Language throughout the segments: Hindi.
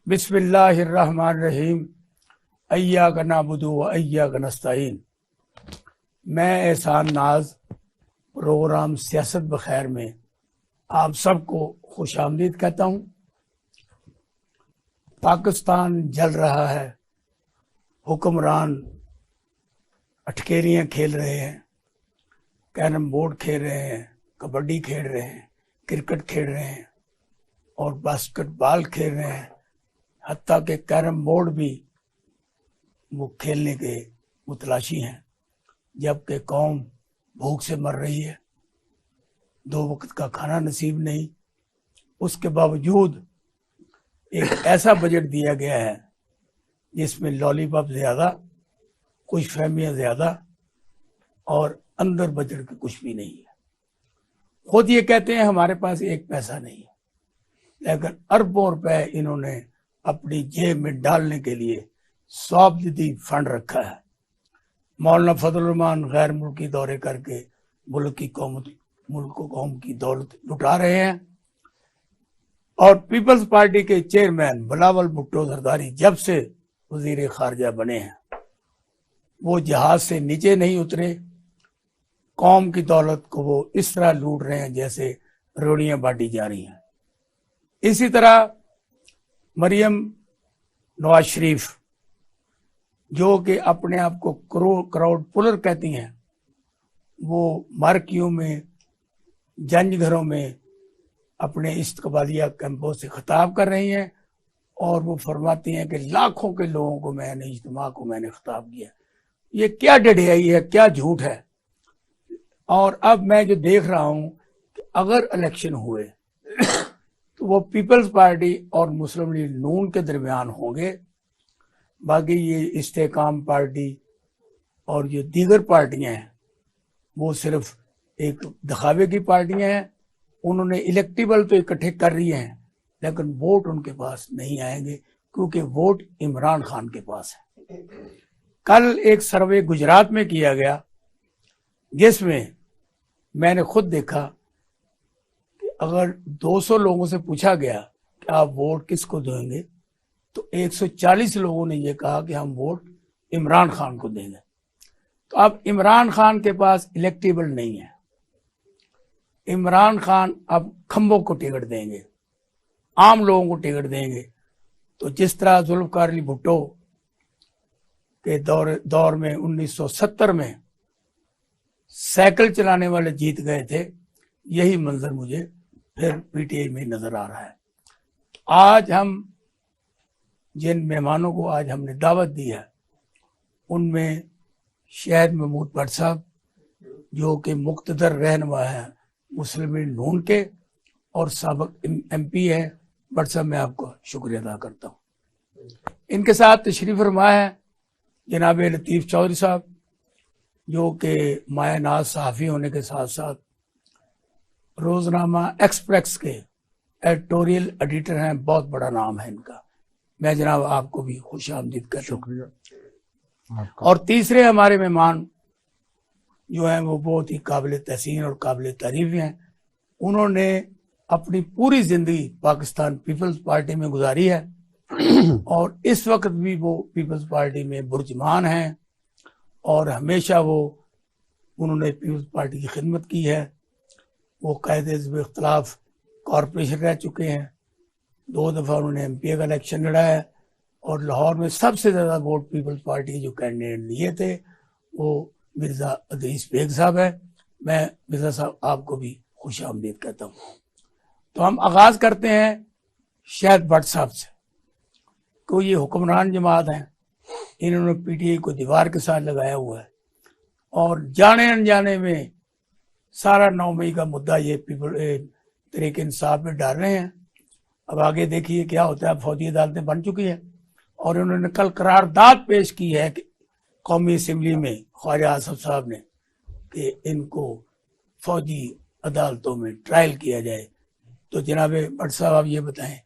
बिस्मिल्लाहिर्रहमानिर्रहीम। अय्याक नअबुदु व अय्याक नस्तईन। मैं एहसान नाज प्रोग्राम सियासत बखैर में आप सबको खुशामदीद कहता हूँ। पाकिस्तान जल रहा है, हुक्मरान अटकेरियाँ खेल रहे हैं, कैरम बोर्ड खेल रहे हैं, कबड्डी खेल रहे हैं, क्रिकेट खेल रहे हैं और बास्केटबॉल खेल रहे हैं। हत्ता के कैरम बोर्ड भी वो खेलने के मुतलाशी हैं, जबकि कौम भूख से मर रही है, 2 वक्त का खाना नसीब नहीं। उसके बावजूद एक ऐसा बजट दिया गया है जिसमें लॉलीपॉप ज़्यादा, खुश फहमियाँ ज़्यादा और अंदर बजट के कुछ भी नहीं है। खुद ये कहते हैं हमारे पास एक पैसा नहीं है, लेकिन अरबों रुपए इन्होंने अपनी जेब में डालने के लिए सौबदी फंड रखा है। मौलाना फजल रहमान गैर मुल्की दौरे करके मुल्क कौम की दौलत लुटा रहे हैं और पीपल्स पार्टी के चेयरमैन बिलावल भुट्टो जरदारी जब से वजीर खारजा बने हैं वो जहाज से नीचे नहीं उतरे। कौम की दौलत को वो इस तरह लूट रहे हैं जैसे रोटियां बांटी जा रही हैं। इसी तरह मरियम नवाज शरीफ, जो कि अपने आप को क्राउड पुलर कहती हैं, वो मार्कियों में, जंज घरों में अपने इस्तकबालिया कैंपों से खिताब कर रही हैं और वो फरमाती हैं कि लाखों के लोगों को मैंने इज्तिमा को मैंने खिताब किया। ये क्या डढ़ियाई है, क्या झूठ है। और अब मैं जो देख रहा हूं कि अगर इलेक्शन हुए तो वो पीपल्स पार्टी और मुस्लिम लीग नून के दरमियान होंगे। बाकी ये इस्तेकाम पार्टी और जो दीगर पार्टियां हैं वो सिर्फ एक दिखावे की पार्टियां हैं। उन्होंने इलेक्टिबल तो इकट्ठे कर रही हैं, लेकिन वोट उनके पास नहीं आएंगे क्योंकि वोट इमरान खान के पास है। कल एक सर्वे गुजरात में किया गया जिसमें मैंने खुद देखा कि अगर 200 लोगों से पूछा गया कि आप वोट किसको देंगे तो 140 लोगों ने यह कहा कि हम वोट इमरान खान को देंगे। तो अब इमरान खान के पास इलेक्टिबल नहीं है। इमरान खान अब खंबों को टिकट देंगे, आम लोगों को टिकट देंगे। तो जिस तरह जुल्फकार अली भुट्टो के दौर में 1970 में साइकिल चलाने वाले जीत गए थे, यही मंजर मुझे फिर पीटीआई में नजर आ रहा है। आज हम जिन मेहमानों को आज हमने दावत दी है उनमें शहीद महमूद भट्ट साहब, जो कि मुक़्तदर रहनुमा है मुस्लिम लीग नून के और साबिक MP है। भट्ट साहब, मैं आपको शुक्रिया अदा करता हूँ। इनके साथ तशरीफ फरमा है जनाब लतीफ़ चौधरी साहब, जो कि माया नाज सहाफ़ी होने के साथ साथ रोजनामा एक्सप्रेस के एडिटोरियल एडिटर हैं। बहुत बड़ा नाम है इनका। मैं जनाब आपको भी खुश आमदीद करता हूँ। शुक्रिया। और तीसरे हमारे मेहमान जो हैं वो बहुत ही काबिल तहसीन और काबिल तारीफ हैं। उन्होंने अपनी पूरी जिंदगी पाकिस्तान पीपल्स पार्टी में गुजारी है और इस वक्त भी वो पीपल्स पार्टी में बुर्जमान हैं और हमेशा उन्होंने पीपल्स पार्टी की खिदमत की है। वो कायदे हिज़्ब इख्तिलाफ कॉरपोरेशन रह चुके हैं, 2 दफ़ा उन्होंने MP का इलेक्शन लड़ा है और लाहौर में सबसे ज़्यादा वोट पीपल्स पार्टी के जो कैंडिडेट लिए थे वो मिर्ज़ा अदीस बेग साहब है। मैं मिर्ज़ा साहब आपको भी खुश आमदीद कहता हूँ। तो हम आगाज़ करते हैं शहीद भट्ट साहब से। को ये हुक्मरान जमात हैं, इन्होंने PTI को दीवार के साथ लगाया हुआ है और जाने अनजाने में सारा 9 मई का मुद्दा ये तहरीक इंसाफ में डाल रहे हैं। अब आगे देखिए क्या होता है। फौजी अदालतें बन चुकी हैं और उन्होंने कल करारदाद पेश की है कि कौमी असम्बली में ख्वाजा आसफ साहब ने कि इनको फौजी अदालतों में ट्रायल किया जाए। तो जनाब भट्ट साहब, आप ये बताएं,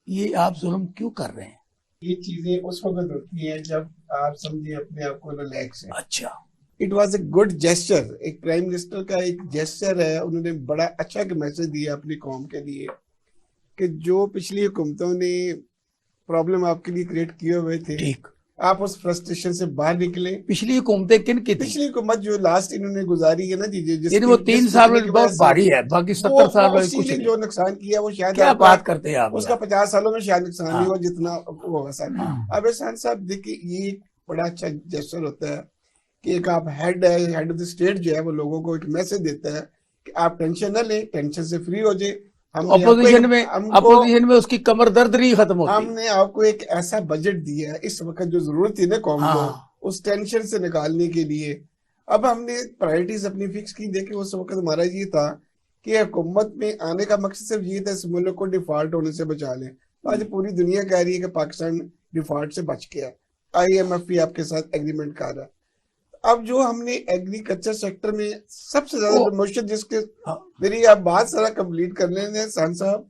ये आप जुल्म क्यों कर रहे हैं? ये चीजें उस वक्त होती हैं जब आप समझिए अपने आप को रिलैक्स है। अच्छा, it was a good gesture. एक प्राइम मिनिस्टर का एक जेस्चर है। उन्होंने बड़ा अच्छा मैसेज दिया अपनी कौम के लिए कि जो पिछली हुकूमतों ने प्रॉब्लम आपके लिए क्रिएट किए हुए थे, ठीक। आप उस फ्रस्ट्रेशन से बाहर निकले। पिछली हुकूमतें किन की थी? पिछली हुकूमत जो लास्ट इन्होंने गुजारी है ना जी, यानी वो 3 साल में बहुत भारी है, बाकी 70 साल में उसी कुछ ने नहीं। जो नुकसान किया वो शायद क्या बात करते हैं आप उसका यार? 50 सालों में शायद नुकसान नहीं हाँ। हुआ जितना वो होगा सर। अब एहसान साहब देखिए, ये एक बड़ा अच्छा जेस्चर होता है कि एक आप हेड है, हेड ऑफ द स्टेट जो है वो लोगों को एक मैसेज देता है कि आप टेंशन न लें, टेंशन से फ्री हो जाए। अपोजिशन में उसकी कमर दर्द नहीं खत्म होती। हमने आपको एक ऐसा बजट दिया है इस वक्त जो जरूरत थी ना कौम को उस टेंशन से निकालने के लिए। अब हमने प्रायोरिटीज अपनी फिक्स की। देखिए उस वक्त हमारा ये था कि हुकूमत में आने का मकसद सिर्फ ये था इस मुल्क को डिफॉल्ट होने से बचा लें। तो आज पूरी दुनिया कह रही है कि पाकिस्तान डिफॉल्ट से बच गया, IMF भी आपके साथ एग्रीमेंट कर रहा है। अब जो हमने एग्रीकल्चर सेक्टर में सबसे ज्यादा प्रमोशन जिसके, मेरी आप बात सारा कंप्लीट कर लें सान साहब,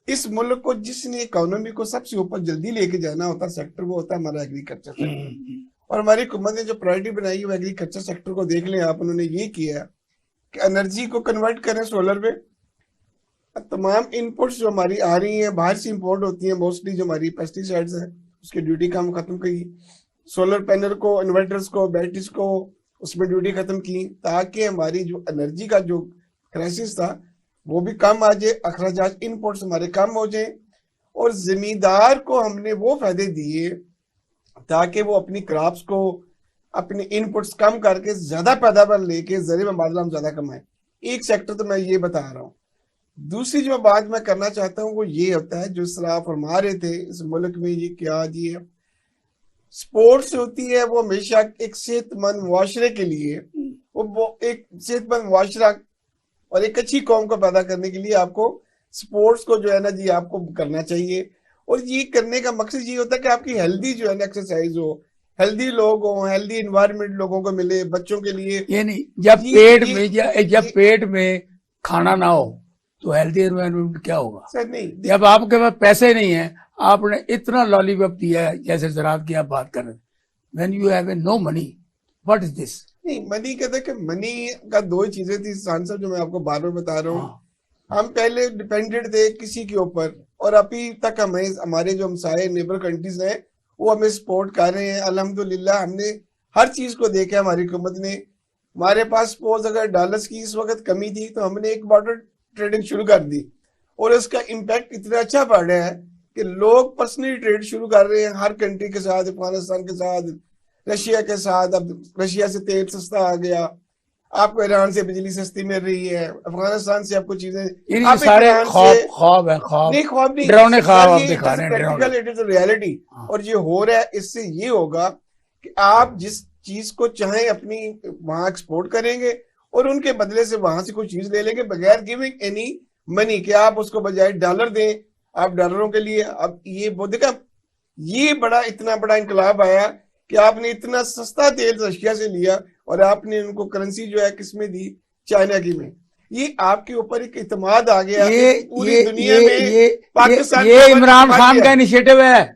इस मुल्क को जिसने इकोनॉमी को सबसे ऊपर जल्दी लेके जाना होता सेक्टर वो होता है हमारा एग्रीकल्चर सेक्टर। और हमारी हुकूमत ने जो प्रायोरिटी बनाई है वो एग्रीकल्चर सेक्टर को देख लें आप। उन्होंने ये किया कि एनर्जी को कन्वर्ट करें सोलर पे। तमाम इनपुट्स जो हमारी आ रही हैं बाहर से इंपोर्ट होती हैं, मोस्टली जो हमारी पेस्टिसाइड्स हैं उसकी ड्यूटी का हम खत्म की। सोलर पैनल को, इन्वर्टर्स को, बैटरीज को उसमें ड्यूटी खत्म की ताकि हमारी जो एनर्जी का जो क्राइसिस था वो भी कम आ जाए, अखराजात इनपुट्स हमारे कम हो जाए। और जमींदार को हमने वो फायदे दिए ताकि वो अपनी क्रॉप्स को, अपने इनपुट्स कम करके ज्यादा पैदावार लेके ज़रिए मुबादला हम ज्यादा कमाएं। एक सेक्टर तो मैं ये बता रहा हूँ। दूसरी जो बात मैं करना चाहता हूँ वो ये होता है जो सलाह फरमा रहे थे इस मुल्क में ये क्या जी है, स्पोर्ट्स होती है वो हमेशा एक सेहतमंद मुआशरे के लिए, वो एक सेहतमंद मुआशरा और एक अच्छी कौम को पैदा करने के लिए आपको स्पोर्ट्स को जो है ना जी आपको करना चाहिए। और ये करने का मकसद ये होता है कि आपकी हेल्दी जो है ना एक्सरसाइज हो, हेल्दी लोग हो, हेल्दी इन्वायरमेंट लोगों को मिले बच्चों के लिए। ये नहीं जब पेट में खाना ना हो तो हेल्दी एनवायरनमेंट क्या होगा सर? नहीं, जब आपके पास पैसे नहीं है, आपने इतना लॉलीपॉप दिया है जैसे ज़राअत की आप बात कर रहे हैं, when you have no money, what is this? नहीं, मनी कहते कि मनी का दो ही चीजें थी सांसद जो मैं आपको बार बार बता रहा हूँ। हम पहले डिपेंडेंट थे किसी के ऊपर और अभी तक हमें हमारे जो हमसाए नेबर कंट्रीज हैं वो हमें सपोर्ट कर रहे हैं अल्हम्दुलिल्लाह। हमने हर चीज को देखा हमारी हुकूमत ने। हमारे पास सपोज अगर डॉलर्स की इस वक्त कमी थी तो हमने एक बॉर्डर ट्रेडिंग शुरू कर दी और इसका इम्पैक्ट इतना अच्छा पड़ रहा है कि लोग पर्सनली ट्रेड शुरू कर रहे हैं हर कंट्री के साथ, अफगानिस्तान के साथ, रशिया के साथ। अब रशिया से तेल सस्ता आ गया, आपको ईरान से बिजली सस्ती मिल रही है, अफगानिस्तान से आपको चीजें, आप सारे ख्वाब है, ख्वाब नहीं, डरावने ख्वाब आप दिखा रहे हैं। Practical it is reality. और ये हो रहा है, इससे ये होगा कि आप जिस चीज को चाहें अपनी वहां एक्सपोर्ट करेंगे और उनके बदले से वहां से कोई चीज ले लेंगे बगैर गिविंग एनी मनी कि आप उसको बजाय डॉलर दें, आप डॉलरों के लिए। अब ये देखा, ये बड़ा इतना बड़ा इंकलाब आया कि आपने इतना सस्ता तेल रशिया से लिया और आपने उनको करेंसी जो है किसमें दी, चाइना की में। ये आपके ऊपर एक इत्मीनाद आ गया पूरी दुनिया में। पाकिस्तान ये इमरान खान का इनिशिएटिव है,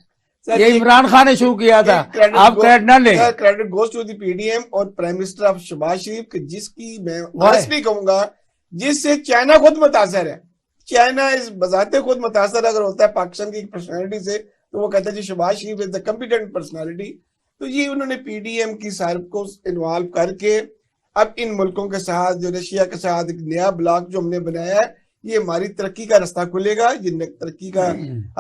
ये इमरान खान ने शुरू किया था, आप क्रेडिट ना लें। Credit goes to the PDM और prime minister of Shahbaz Sharif, जिसकी मैं ऑनेस्टली कहूंगा जिससे चाइना खुद मुतासर है। चाइना इस बजाते खुद मुतासर अगर होता है पाकिस्तान की पर्सनैलिटी से तो वो कहता है जी शहबाज शरीफ इज द कॉम्पिटेंट पर्सनैलिटी। तो ये उन्होंने PDM की सार्फ को इन्वॉल्व करके अब इन मुल्कों के साथ, जो रशिया के साथ एक नया ब्लॉक जो हमने बनाया है, ये हमारी तरक्की का रास्ता खुलेगा। ये तरक्की का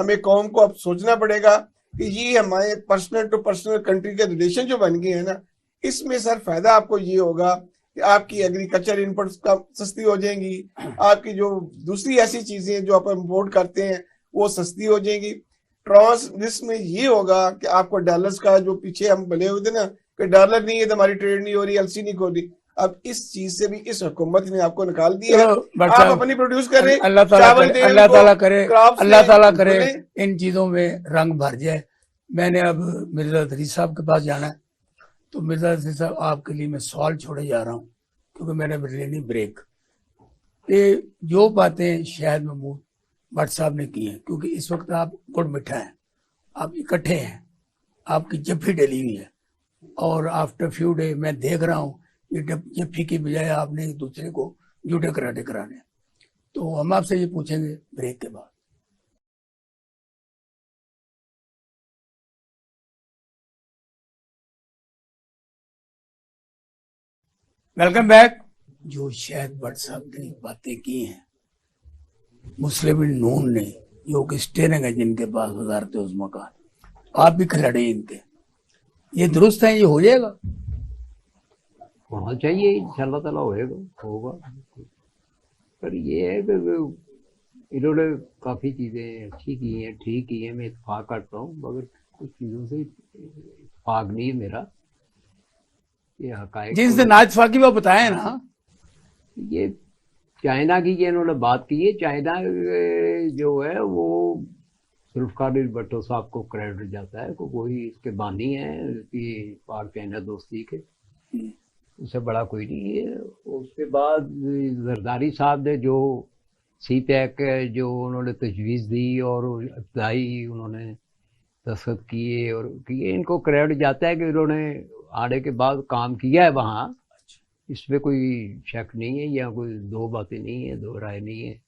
हमें कौम को अब सोचना पड़ेगा कि ये हमारे पर्सनल टू पर्सनल कंट्री के रिलेशन जो बन गए हैं ना, इसमें सर फायदा आपको ये होगा कि आपकी एग्रीकल्चर इनपुट्स का सस्ती हो जाएंगी, आपकी जो दूसरी ऐसी चीजें जो आप इम्पोर्ट करते हैं वो सस्ती हो जाएंगी। जिसमें ये होगा कि आपको डॉलर्स का जो पीछे हम बने हुए थे ना कि डॉलर नहीं है तो हमारी ट्रेड नहीं हो रही, LC नहीं हो रही, अब इस चीज से भी इस हुकूमत ने आपको निकाल दिया है। आप अपनी प्रोड्यूस करें, अल्लाह ताला करे इन चीजों में रंग भर जाए। मैंने अब मिर्जा अदरीस साहब के पास जाना है, तो मिर्जा अदरीस साहब आपके लिए मैं सवाल छोड़े जा रहा हूँ क्योंकि मैंने लेनी ब्रेक। ये जो बातें शायद महमूद भट्ट साहब ने की हैं, क्योंकि इस वक्त आप गुड़ मिठा हैं, आप इकट्ठे हैं, आपकी जफ्फी डली हुई है और आफ्टर फ्यू डे मैं देख रहा हूँ ये जफ्फी की बजाय आपने एक दूसरे को जूडे कराटे कराने। तो हम आपसे ये पूछेंगे ब्रेक के बाद। Welcome back. जो शायद भट्ट साहब ने बातें की हैं, मुस्लिम लीग नून ने जो कि स्टेरिंग है जिनके पास वजारत उज़्मा का, आप भी खिलाड़ी इनके, ये दुरुस्त है, ये हो जाएगा? होना चाहिए, इंशाल्लाह ताला होगा। पर ये है कि इन्होंने काफ़ी चीज़ें अच्छी की हैं, ठीक की हैं, मैं इत्तेफाक करता हूँ, मगर कुछ चीज़ों से इत्तेफाक नहीं है मेरा। ये हकायक जिस दिन नाइतफाकी वो बताए ना, ये चाइना की ये इन्होंने बात की है। चाइना जो है वो जुल्फ़िकार भुट्टो साहब को क्रेडिट जाता है, को वही इसके बानी हैं कि पाक चाइना दोस्ती के, उससे बड़ा कोई नहीं है। उसके बाद जरदारी साहब ने जो सी पैक जो उन्होंने तजवीज़ दी और इब्तदाई उन्होंने दस्तखत किए और किए, इनको क्रेडिट जाता है कि इन्होंने आने के बाद काम किया है वहाँ, इसमें कोई शक नहीं है या कोई दो बातें नहीं है, दो राय नहीं है।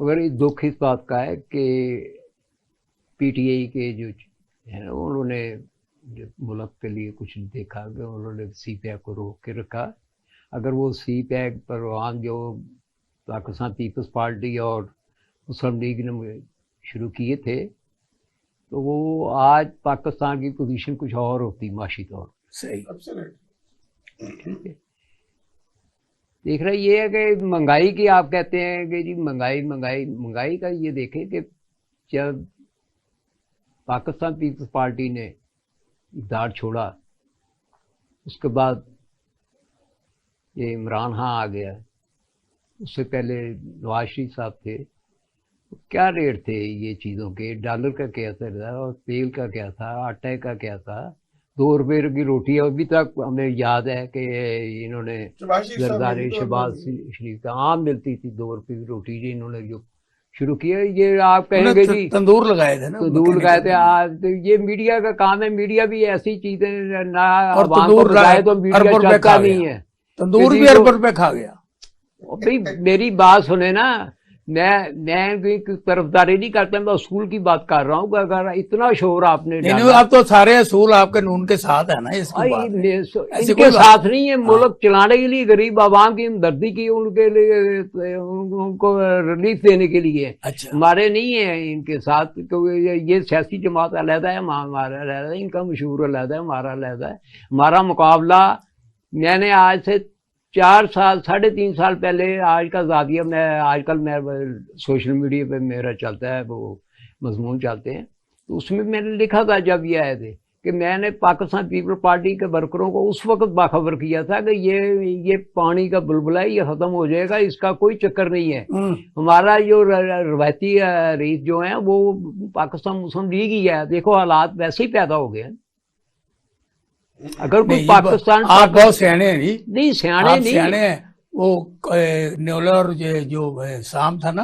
मगर दुख इस बात का है कि पीटीआई के जो है उन्होंने मुल्क के लिए कुछ नहीं देखा कि उन्होंने सी पैक को रोक के रखा। अगर वो सी पैक प्रोग्राम जो पाकिस्तान पीपल्स पार्टी और मुस्लिम लीग ने शुरू किए थे, तो वो आज पाकिस्तान की पोजीशन कुछ और होती माशी तौर। सही, देख रहे ये है कि महंगाई की आप कहते हैं कि जी महंगाई का ये देखें कि जब पाकिस्तान पीपल्स पार्टी ने इक़्तिदार छोड़ा, उसके बाद ये इमरान खान आ गया, उससे पहले नवाज शरीफ साहब थे, क्या रेट थे ये चीज़ों के? डॉलर का क्या था और तेल का क्या था, आटे का क्या था? 2 रुपये की रोटी अभी तक हमें याद है कि इन्होंने जरदारी शहबाज शरीफ का आम मिलती थी 2 रुपये की रोटी, जी इन्होंने जो शुरू किया। ये आप कहेंगे जी तंदूर लगाए थे ना, तंदूर लगाए थे। आज तो ये मीडिया का काम है, मीडिया भी ऐसी चीजें ना और तंदूर लगाए तो मीडिया चलता नहीं है। तंदूर भी अरब रुपए खा गया। भाई मेरी बात सुने ना, मैं कोई तरफदारी नहीं करता, मैं असूल की बात कर रहा हूँ। अगर इतना शोर आपने नहीं, आप तो सारे असूल आपके नून के साथ है ना, इसकी बात इनके साथ नहीं है। मुल्क चलाने के लिए, गरीब आवाम की हमदर्दी की, उनके लिए उनको रिलीफ देने के लिए। अच्छा, हमारे नहीं है इनके साथ, क्योंकि ये सियासी जमात अलहदा है, हमारा अलहदा है, इनका मशहूर अलहदा है, हमारा अलहदा है। हमारा मुकाबला, मैंने आज से 4 साल 3.5 साल पहले, आज का जाविया, आजकल मैं सोशल मीडिया पे मेरा चलता है, वो मजमून चलते हैं, तो उसमें मैंने लिखा था जब ये आए थे कि मैंने पाकिस्तान पीपल पार्टी के वर्करों को उस वक्त बाखबर किया था कि ये पानी का बुलबुला है, ये खत्म हो जाएगा, इसका कोई चक्कर नहीं है। हमारा जो रवायती रईस जो है वो पाकिस्तान मुस्लिम लीग ही है। देखो हालात वैसे ही पैदा हो गए। अगर कोई पाकिस्तान, आप बहुत सियाने हैं जी। नहीं सियाने नहीं, सियाने हैं। वो न्योलर जो शाम था ना,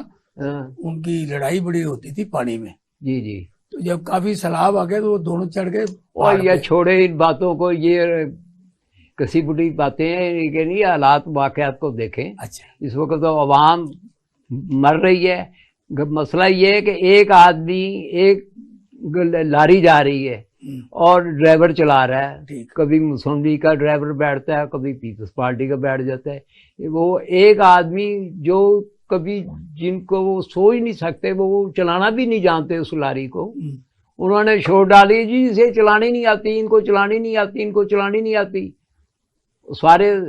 उनकी लड़ाई बड़ी होती थी पानी में। जी जी, तो जब काफी सैलाब आ गए तो वो दोनों चढ़ गए। और ये छोड़े इन बातों को, ये कसी बुढ़ी बातें हैं कि नहीं, हालात वाकयात को देखें। अच्छा, इस वक्त तो अवाम मर रही है। मसला ये है कि एक आदमी, एक लारी जा रही है और ड्राइवर चला रहा है, कभी मुस्लिम लीग का ड्राइवर बैठता है, कभी पीपल्स पार्टी का बैठ जाता है। वो एक आदमी जो कभी, जिनको वो सोच नहीं सकते, वो चलाना भी नहीं जानते उस लारी को, उन्होंने छोड़ डाली जी, इसे चलानी नहीं आती, इनको चलानी नहीं आती, इनको चलानी नहीं आती। सवारियों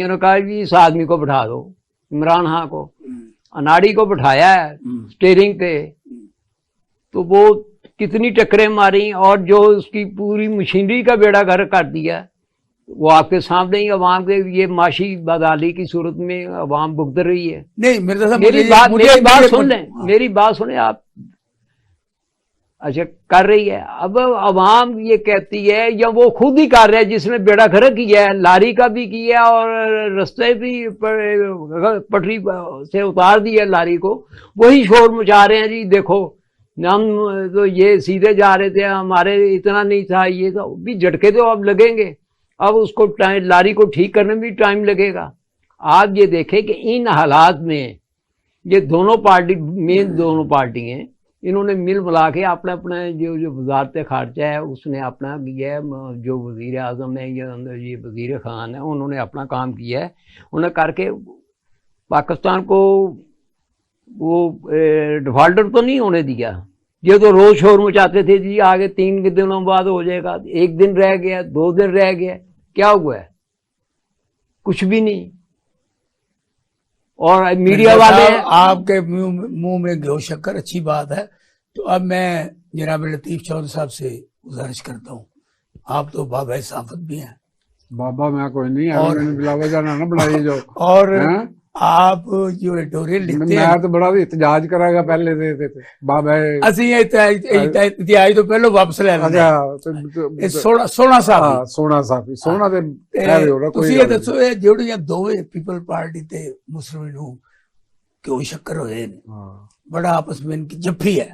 ने कहा जी इस आदमी को बैठा दो, इमरान खान को, अनाड़ी को बैठाया है स्टीयरिंग पे, तो वो कितनी टक्करें मारी और जो उसकी पूरी मशीनरी का बेड़ा गर्क कर दिया। वो आपके सामने ही अवाम के ये माशी बदहाली की सूरत में अवाम भुगत रही है। नहीं, मेरी बात सुन लें, मेरी बात सुने आप। अच्छा, कर रही है। अब अवाम ये कहती है, या वो खुद ही कर रहा है जिसने बेड़ा गर्क किया है, लारी का भी किया और रास्ते भी पटरी से उतार दिया लारी को, वही शोर मचा रहे हैं जी। देखो हम तो ये सीधे जा रहे थे, हमारे इतना नहीं था, ये तो भी झटके तो अब लगेंगे, अब उसको लारी को ठीक करने में भी टाइम लगेगा। आप ये देखें कि इन हालात में ये दोनों पार्टी, मेन दोनों पार्टी हैं, इन्होंने मिल मिला के अपने अपने जो वजारत खारजा है उसने अपना किया है, जो वज़ीर आज़म है ये वज़ीर ख़ान है, उन्होंने अपना काम किया है। उन्हें करके पाकिस्तान को वो डिफॉल्टर तो नहीं होने दिया। ये तो रोज शोर मचाते थे जी आगे 3 दिनों बाद हो जाएगा, 1 दिन रह गया, 2 दिन रह गया, क्या हुआ है? कुछ भी नहीं। और मीडिया वाले आपके मुंह में घ्यो शक्कर अच्छी बात है। तो अब मैं जनाब लतीफ़ चौधरी साहब से गुजारिश करता हूँ, आप तो बाबा साफत भी हैं। बाबा मैं कोई नहीं है, मैंने बिलावा जाना ना बनाई जो और आप जो एडिटोरियल लिखते हैं मैं तो बड़ा इतजाज करागा पहले दे बाबा ਅਸੀਂ ਇਤਿਹਾਸ ਤੋਂ ਪਹਿਲਾਂ ਵਾਪਸ ਲੈ ਲੈਂਦੇ अच्छा ਸੋਹਣਾ ਸਾਹਿਬ सोना साहब सोना ते खैर हो रहा कोई ਤੁਸੀਂ ਇਹ ਦੱਸੋ ਇਹ ਜਿਹੜੀਆਂ ਦੋਵੇਂ ਪੀਪਲ ਪਾਰਟੀ ਤੇ ਮੁਸਲਿਮ ਨੂੰ ਕਿਉਂ ਸ਼ੱਕਰ ਹੋਏ ਨੇ बड़ा आपस में इनकी जफ्फी है,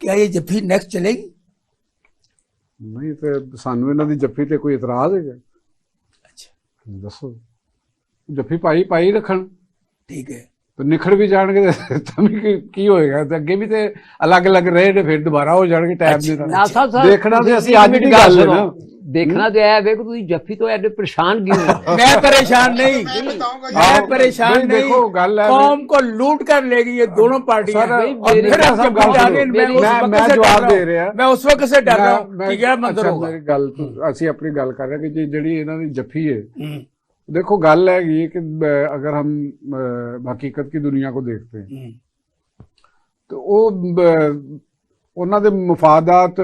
क्या ये जफ्फी नेक्स्ट चलेगी? नहीं तो सानू इन्हां दी जफ्फी ते कोई इतराज है? अच्छा दसो जफ्फी पाई रखन, ठीक है, तो निखड़ भी जाएंगे तो की होएगा, तो अगे भी तो अलग अलग रहे ने, फिर दोबारा हो जाएंगे टाइम दे देखना ते असि अज दी गल है ना, देखना तो है वे कि जफ्फी तो ऐसे परेशान क्यों हो? मैं परेशान नहीं, मैं परेशान नहीं, देखो गल है कौम को लूट कर लेगी ये दोनों पार्टियां। मैं जवाब दे रहा, मैं उस वक्त से डर रहा हूं कि क्या मंजर होगा। मेरी गल असि अपनी गल कर रहे कि जिहड़ी इन्हां दी जफ्फी है, देखो गल है कि अगर हम हकीकत की दुनिया को देखते हैं तो वो उन्हां दे मुफादात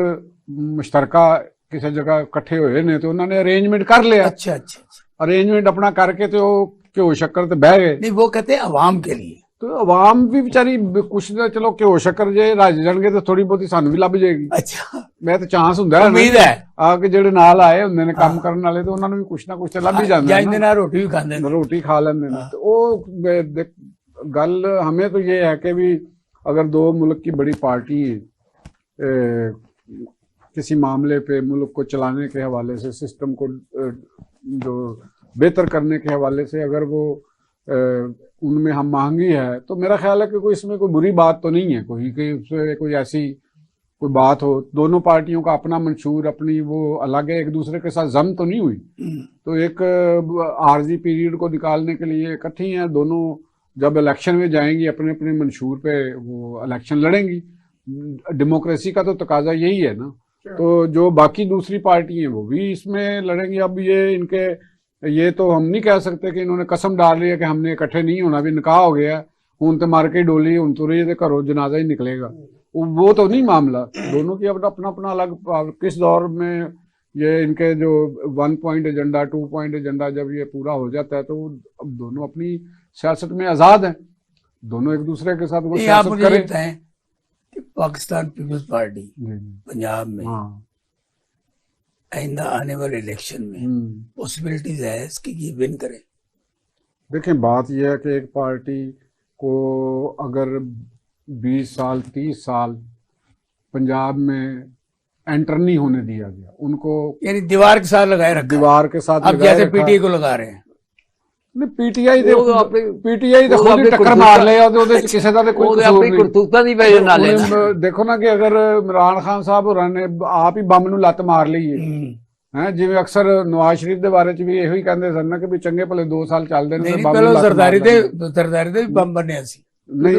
मुश्तरका किसी जगह इकट्ठे हुए ने तो उन्होंने अरेंजमेंट कर लिया। अच्छा अच्छा, अरेंजमेंट अपना करके तो घ्यो शक्कर तो बह गए। नहीं वो कहते हैं अवाम के लिए, तो अवाम भी बेचारी कुछ ना, चलो घ्यो शक्कर जे रज जाणगे तो थोड़ी बहुती सानू भी लभ जाएगी। अच्छा मैं तो चांस हुंदा है, उम्मीद है आके जेडे नाल आए हुंदे ने काम करन वाले तो उन्हां नूं भी कुछ ना कुछ तो लभ ही जांदा है, जाइंदे ना रोटी भी खांदे ने, रोटी खा लेंदे ने। तो वो गल हमें तो ये है कि भी अगर दो मुल्क की बड़ी पार्टी किसी मामले पे मुल्क को चलाने के हवाले से, सिस्टम को जो बेहतर करने के हवाले से अगर वो उनमें हम महंगी है, तो मेरा ख्याल है कि कोई इसमें कोई बुरी बात तो नहीं है, कि उसमें कोई ऐसी कोई बात हो। दोनों पार्टियों का अपना मंशूर, अपनी वो अलग है, एक दूसरे के साथ जम तो नहीं हुई, तो एक आरजी पीरियड को निकालने के लिए इकट्ठी हैं दोनों। जब इलेक्शन में जाएंगी अपने अपने मंशूर पे वो इलेक्शन लड़ेंगी, डेमोक्रेसी का तो तकाजा यही है ना। तो जो बाकी दूसरी पार्टी हैं वो भी इसमें लड़ेंगी। अब ये तो हम नहीं कह सकते कि इन्होंने कसम डाल रही है कि हमने इकट्ठे नहीं होना, भी निकाह हो गया, हूं तो मार के डोली, हूं तो रही घरों जनाजा ही निकलेगा, वो तो नहीं मामला। दोनों की अपना अपना अलग, किस दौर में ये इनके जो 1 पॉइंट एजेंडा 2 पॉइंट एजेंडा जब ये पूरा हो जाता है तो अब दोनों अपनी सियासत में आजाद हैं, दोनों एक दूसरे के साथ वो सियासत करें। पाकिस्तान पीपल्स पार्टी पंजाब में आइंदा आने वाले इलेक्शन में पॉसिबिलिटीज है इसकी कि विन करे? देखें बात यह है कि एक पार्टी को अगर 20 साल 30 साल पंजाब में एंटर नहीं होने दिया गया, उनको यानी दीवार के साथ लगाए रखा, दीवार के साथ अब जैसे पीटीआई को लगा रहे हैं। नहीं पीटीआई तो खुद ही टक्कर मार लिया, ਉਹਦੇ ਚ ਕਿਸੇ ਦਾ ਤੇ ਕੋਈ ਕਸੂਰ ਨਹੀਂ, ਕਰਤੂਤਾਂ ਦੀ ਵਜ੍ਹਾ ਨਾਲ देखो ना कि अगर इमरान खान साहब होरां ने आप ही ਬੰਬ ਨੂੰ ਲੱਤ ਮਾਰ ਲਈ है, जिवें अक्सर नवाज शरीफ के बारे च भी ਇਹੋ ਹੀ ਕਹਿੰਦੇ ਸਨ ਨਾ कि भी चंगे भले 2 साल ਚੱਲਦੇ ਨੇ, ਬੰਬ ਨੂੰ ਸਰਦਾਰੀ ਦੇ ਬੰਬ ਬਣੇ ਸੀ। नहीं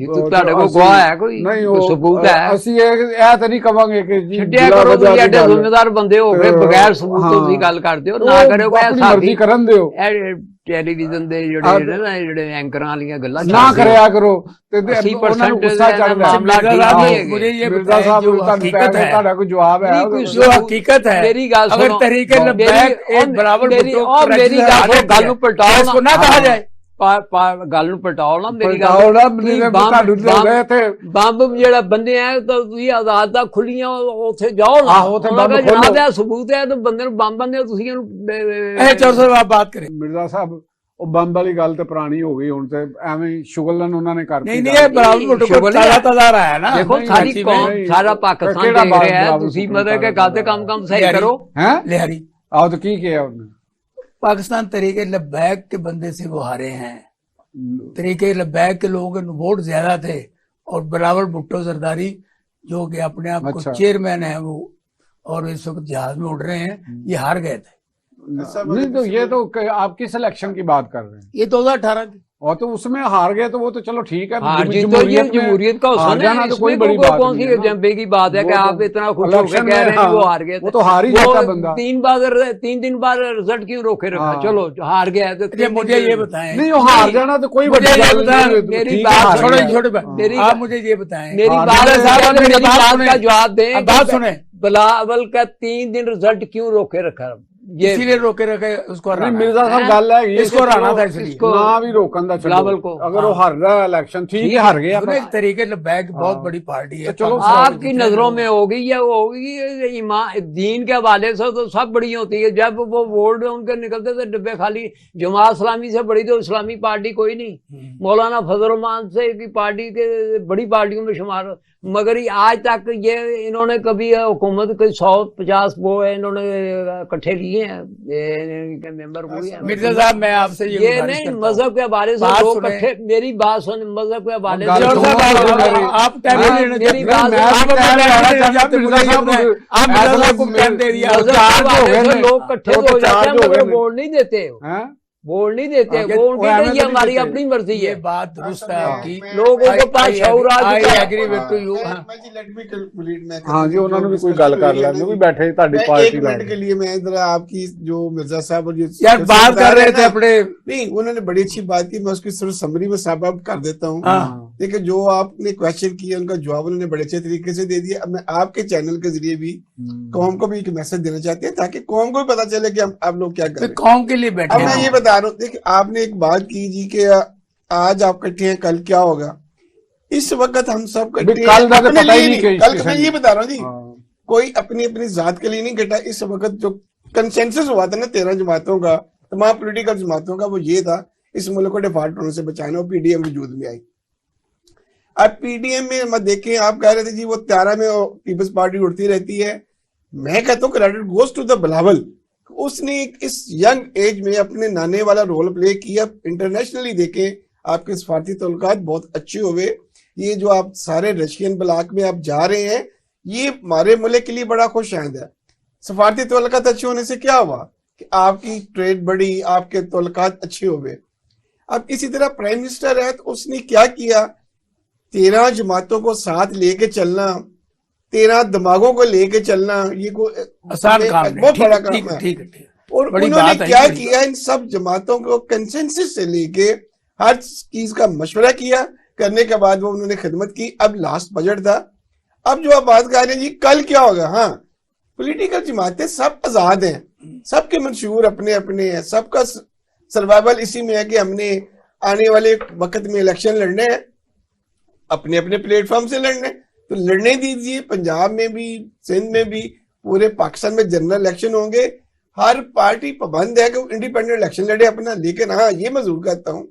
ਤੁਹਾਡੇ ਕੋਲ ਗਵਾਹ ਹੈ ਕੋਈ ਸਬੂਤ ਹੈ? ਅਸੀਂ ਇਹ ਤਾਂ ਨਹੀਂ ਕਵਾਂਗੇ ਕਿ ਜੀ ਛੱਡਿਆ ਕਰੋ, ਤੁਸੀਂ ਐਡੇ ਜ਼ਿੰਮੇਦਾਰ ਬੰਦੇ ਹੋ ਗਏ, ਬਗੈਰ ਸਬੂਤ ਤੋਂ ਤੁਸੀਂ ਗੱਲ ਕਰਦੇ ਹੋ, ਨਾ ਕਰਿਓ ਕਿ ਮਰਜ਼ੀ ਕਰਨ ਦਿਓ। ਟੈਲੀਵਿਜ਼ਨ ਦੇ ਜਿਹੜੇ ਐਂਕਰਾਂ ਵਾਲੀਆਂ ਗੱਲਾਂ ਨਾ ਕਰਿਆ ਕਰੋ, ਤੇ 80% ਗੁੱਸਾ ਚੜਦਾ ਮਾਮਲਾ मुझे ये मिर्जा साहब हकीकत है, ਤੁਹਾਡਾ ਕੋਈ ਜਵਾਬ ਹੈ? जो हकीकत है, मेरी गल अगर सुनो, तरीके एक बराबर मेरी गल ਨੂੰ ਪਲਟਾਓ इसको ना कहा जाए, ਗੱਲ ਨੂੰ ਪਲਟਾਓ ਨਾ, ਮੇਰੀ ਬੰਬ ਜਿਹੜਾ ਬੰਨਿਆ ਤਾਂ ਤੁਸੀਂ ਆਜ਼ਾਦਾਂ ਖੁੱਲੀਆਂ ਉੱਥੇ ਜਾਓ ਨਾ, ਜਨਾਬ ਇਹ ਸਬੂਤ ਹੈ, ਤੇ ਬੰਦੇ ਨੂੰ ਬੰਬ ਬੰਨਿਆ ਤੁਸੀਂ ਇਹਨੂੰ बात करें। मिर्जा साहब ਉਹ ਬੰਬ ਵਾਲੀ ਗੱਲ ਤੇ ਪੁਰਾਣੀ ਹੋ ਗਈ, ਹੁਣ ਤੇ ਐਵੇਂ ਸ਼ੁਗਲਨ ਉਹਨਾਂ ਨੇ ਕਰਤੀ। नहीं ये बराबर ताजा रहा है ना, देखो सारी कौम सारा पाकिस्तान देख रहा है, ਤੁਸੀਂ मतलब कि गलत काम सही करो हैं लिहारी। आओ तो की किया उन्होंने? पाकिस्तान तरीके लब्बैक के बंदे से वो हारे हैं, तरीके लब्बैक के लोगों के वोट ज्यादा थे, और बिलावल भुट्टो जरदारी जो कि अपने आप को अच्छा। चेयरमैन है वो, और इस वक्त जहाज में उड़ रहे हैं, ये हार गए थे। नहीं तो ये तो आप किस इलेक्शन की बात कर रहे हैं? ये 2018 की। और तो उसमें हार गए तो वो तो चलो ठीक है, हार जीत तो ये जमहूरियत का हार हुस्न जाना है, तो कोई इसमें बड़ी कोई बात कौन नहीं सी है ना। जंबे की बात है कि वो आप तो इतना खुश होकर इलेक्शन कह रहे हैं में, कि वो हार गए थे। वो तो हार ही जाता बंदा। 3 दिन बाद रिजल्ट क्यों रोके रखा? हाँ। चलो हार गया तो ये मुझे ये बताएं, नहीं, वो हार जाना तो कोई मुझे बड़ी ये बात बताएं, नहीं है, मेरी ठीक बात है, हार छोड़ो, गया। छोड़ो हाँ। मेरी आप मुझे ये बताएं, मेरी हाँ, बात मिर्जा साहब, मेरी मेरी बात बात सुने। का जवाब दें। अब बात सुने। बिलावल का 3 दिन रिजल्ट क्यों रोके रखा? ये इसीलिए रोके रखे उसको नहीं, हराना। मिर्जा साहब हैं? गल है ये इसको कि हराना चलो, था इसलिए। इसको ना भी रोकन दा बिलावल चलो, को, अगर वो हार रहा है इलेक्शन, ठीक है, हार गया सुने, बस। एक तरीके लबैक बहुत हाँ। बड़ी पार्टी है। तो चलो, पाकिस्तान आपकी में नजरों लोग- में होगी या वो होगी ईमान दीन के हवाले से तो सब बड़ी होती है। जब वो वोट उनके निकलते थे डिब्बे खाली, जमात इस्लामी से बड़ी तो इस्लामी पार्टी कोई नहीं। मौलाना फजल रहमान से की पार्टी के बड़ी पार्टियों में शुमार, मगर ये आज तक ये इन्होंने कभी हुकूमत के 150 वो है इन्होंने इकट्ठे लिए हैं, मेंबर हुए हैं। मिर्जा साहब, मैं आपसे ये ये गुजारिश नहीं, करता हूं। मजहब के हवाले से बात लोग सुने। इकट्ठे, मेरी बात सुन, मजहब के हवाले गाल से सुनो, मिर्जा साहब, मेरी- आप टाइम हाँ, नहीं लेना मेरी चाहते। बात- मैं आप आपको टाइम टाइम लेना नहीं लेना चाहते, चाहते, मिर्जा मुझे ये साहब, बताएं। आप मिर्जा ऐसा साहब को मेरे- टाइम दे दिया। मजहब के चार्ज हो हवाले गए से ने। लोग इकट्ठे वो तो तो हो जाते हैं, चार्ज हो मगर गए वो ने। वोट नहीं देते, हैं? वोट नहीं देते, ये- वो उनकी वो नहीं, अहमद ये नहीं हमारी देते। अपनी मर्जी ये है। बात दुरुस्त है आपकी। लोगों को पास शऊर आ I चुका है। agree with you, हाँ। हाँ जी, उन्होंने भी कोई गल कर लेनी, भी बैठे ताड़ी मैं पार्टी 1 मिनट के लिए मैं जरा आपकी जो मिर्जा साहब और यार बात कर रहे थे अपने। नहीं, उन्होंने बड़ी अच्छी बात की, मैं उसकी सिर्फ समरी में साहब कर देता हूँ। हाँ। देखिए, जो आपने क्वेश्चन किया उनका जवाब उन्होंने बड़े अच्छे तरीके से दे दिया। अब मैं आपके चैनल के जरिए भी कौम को भी एक मैसेज देना चाहते हैं, ताकि कौम को भी पता चले कि हम आप लोग क्या कर रहे हैं। कौम के लिए बैठे अब मैं हैं। ये बता रहा हूँ, देखिए, आपने एक बात की जी कि आज आप इकट्ठे हैं, कल क्या होगा। इस वक्त हम सब इकट्ठे हैं, कल का तो अपने पता ही लिए नहीं कि कल किसी मैं ने- ये बता रहा हूँ जी, हाँ। कोई अपनी अपनी जात के लिए नहीं इकट्ठा। इस वक्त जो कंसेंसस हुआ था ना 13 जमातों का, तमाम पॉलिटिकल जमातों का, वो ये था इस मुल्क को डिफॉल्ट होने से बचाना, और पीडीएम वजूद में आई। अब पीडीएम में मत देखें, आप कह रहे थे जी वो 13 में पीपल्स पार्टी उड़ती रहती है। मैं कहता हूँ credit goes to the Bilawal. उसने इस यंग एज में अपने नाने वाला रोल प्ले किया। इंटरनेशनली देखें, आपके सफारती तल्लुकात बहुत अच्छे हुए। ये जो आप सारे रशियन ब्लॉक में आप जा रहे हैं, ये हमारे मुल्क के लिए बड़ा खुश आइंद है। सफारती तल्लुकात अच्छे होने से क्या हुआ कि आपकी ट्रेड बढ़ी, आपके तल्लुकात अच्छे हुए। अब इसी तरह प्राइम मिनिस्टर है, तो उसने क्या किया, 13 जमातों को साथ लेके चलना, 13 दिमागों को लेके चलना, ये कोई आसान काम नहीं। बहुत बड़ा ठीक काम है, है। ठीक है, ठीक है। और बड़ी उन्होंने बात है, क्या बड़ी किया, इन सब जमातों को कंसेंसस से लेके हर चीज का मशवरा किया, करने के बाद वो उन्होंने खिदमत की। अब लास्ट बजट था। अब जो आप बात कर रहे हैं जी, कल क्या होगा, हाँ, पॉलिटिकल जमातें सब आजाद हैं, सबके मंशूर अपने अपने हैं, सबका सर्वाइवल इसी में है कि हमने आने वाले वक्त में इलेक्शन लड़ने हैं, अपने अपने प्लेटफॉर्म से लड़ने, तो लड़ने दीजिए। पंजाब में भी, सिंध में भी, पूरे पाकिस्तान में जनरल इलेक्शन होंगे। हर पार्टी पाबंद है कि वो इंडिपेंडेंट इलेक्शन लड़े अपना। लेकिन हाँ, ये मैं जरूर कहता हूँ,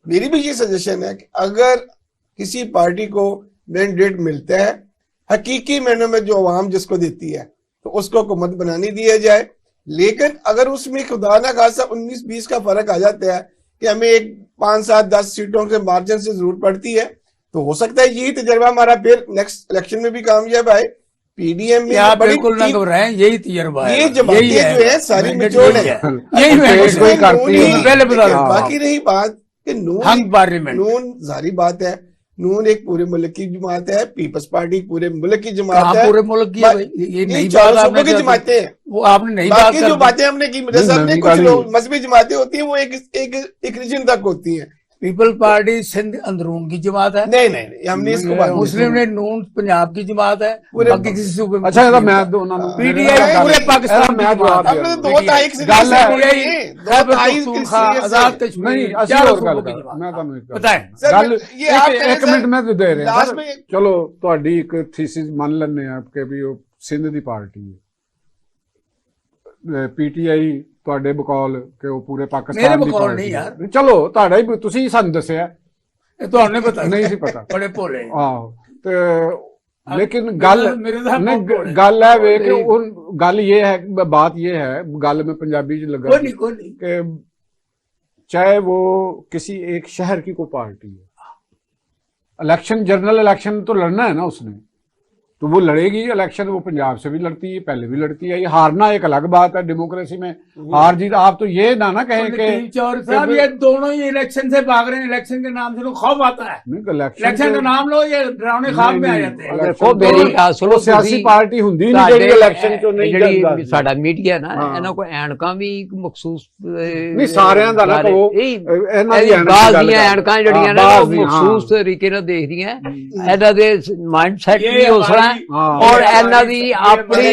मेरी भी ये सजेशन है कि अगर किसी पार्टी को मैंडेट मिलता है हकीकी मैनों में, जो अवाम जिसको देती है, तो उसको हुकूमत बनाने दिया जाए। लेकिन अगर उसमें खुदा ना खासा 19-20 का फर्क आ जाता है कि हमें एक 5-7-10 सीटों के मार्जिन से जरूरत पड़ती है, तो हो सकता है यही तजर्बा हमारा फिर नेक्स्ट इलेक्शन में भी कामयाब आए। पीडीएम में आप बिल्कुल ना घबराएं, यही तजर्बा है। ये जमातें जो है सारी मैंडेट मिचोड़ यही है। यही पेट मैंडेट कोई है। करती है। मैं पहले बता दूं। बाकी रही बात कि हंग पार्लियामेंट, नून जारी बात है, नून एक पूरे मुल्क की जमात है, पीपल्स पार्टी पूरे मुल्क की जमात कहाँ है। पूरे मुल्क की है भाई? ये नई बात 400 आपने की क्या- जमातें हैं। वो आपने नई बात बाकी कर जो दी। बातें हमने की, मेरे सामने नवी कुछ वाली- लोग मजहबी जमातें होती हैं, वो एक रीजन तक होती हैं। पीपल पार्टी सिंध अंदरून की जमात है। नहीं नहीं नहीं, हमने इसको बात नहीं मुस्लिम ने नून पंजाब की जमात है। बाकी किसी सूबे में अच्छा, कुछ ਇਹਦਾ नहीं मैं होता। ਉਹਨਾਂ ਨੂੰ PTI पूरे पाकिस्तान मैं की जवाब जमात दे हमने रहा तो हूं। दो ढाई से गल है दो खैबर ढाई पख्तूनख्वा, सीरियस आजाद है। कश्मीर, नहीं असि 11 ਹੋਰ सूबों ਗੱਲ की ਕਰ जमात। ਮੈਂ ਤੁਹਾਨੂੰ ਇੱਕ बताएं। सर, ਗੱਲ ये आप कह रहे ਇੱਕ हैं, ਮਿੰਟ ਮੈਂ ਦੇ ਰਿਹਾ लास्ट ਸਰ। में ਚਲੋ ਤੁਹਾਡੀ ਇੱਕ ਥੀਸਿਸ ਮੰਨ ਲੈਂਦੇ ਆ ਕਿ ਵੀ ਉਹ ਸਿੰਧ ਦੀ ਪਾਰਟੀ ਹੈ, ਪੀਟੀਆਈ ਤੁਹਾਡੇ ਬਕੌਲ ਕਿ ਉਹ ਪੂਰੇ ਪਾਕਿਸਤਾਨ ਮੇਰੇ ਦੀ ਬਕੌਲ ਪਾਰਟੀ ਨਹੀਂ ਹੈ। ਯਾਰ। ਚਲੋ ਤੁਹਾਡਾ ਹੀ ਤੁਸੀਂ ਸਾਨੂੰ ਦੱਸਿਆ ये तो हमने पता नहीं सी पता। बड़े भोले हैं। ਆਹੋ ਤੇ लेकिन गल मेरे साथ बहुत बोले। गल है वे कि उन गल ये है, बात ये है, गल में पंजाबी च लगा कोई नहीं कि चाहे वो किसी एक शहर की कोई पार्टी है, इलेक्शन, जनरल इलेक्शन तो लड़ना है ना उसने, तो वो लड़ेगी इलेक्शन। वो पंजाब से भी लड़ती है, पहले भी लड़ती है। ये हारना एक अलग बात है, डेमोक्रेसी में हार जीत। आप तो ये ना कहें कि चौर साहब ये दोनों ही इलेक्शन से भाग रहे हैं, इलेक्शन के नाम से तो खौफ आता है। इलेक्शन का नाम लो, ये डरावने ख्वाब में आ जाते हैं। देखो मेरी सुनो, सियासी पार्टी ਹੁੰਦੀ ਨਹੀਂ ਜਿਹੜੀ ਇਲੈਕਸ਼ਨ ਚੋਂ ਨਹੀਂ ਜਿਹੜੀ ਸਾਡਾ ਮੀਡੀਆ ਨਾ ਇਹਨਾਂ ਕੋ ਐਨਕਾਂ ਵੀ ਮਖਸੂਸ ਨਹੀਂ ਸਾਰਿਆਂ ਦਾ ਨਾ ਕਹੋ, ਇਹਨਾਂ ਦੀ ਬਾਜ਼ ਦੀਆਂ ਐਨਕਾਂ ਜਿਹੜੀਆਂ ਨੇ ਉਹ ਮਖਸੂਸ ਤਰੀਕੇ ਨਾਲ ਦੇਖਦੀਆਂ, ਇਹਨਾਂ ਦੇ ਮਾਈਂਡ ਸੈਟ ਵੀ ਉਸ ਤਰ੍ਹਾਂ और एना दी अपनी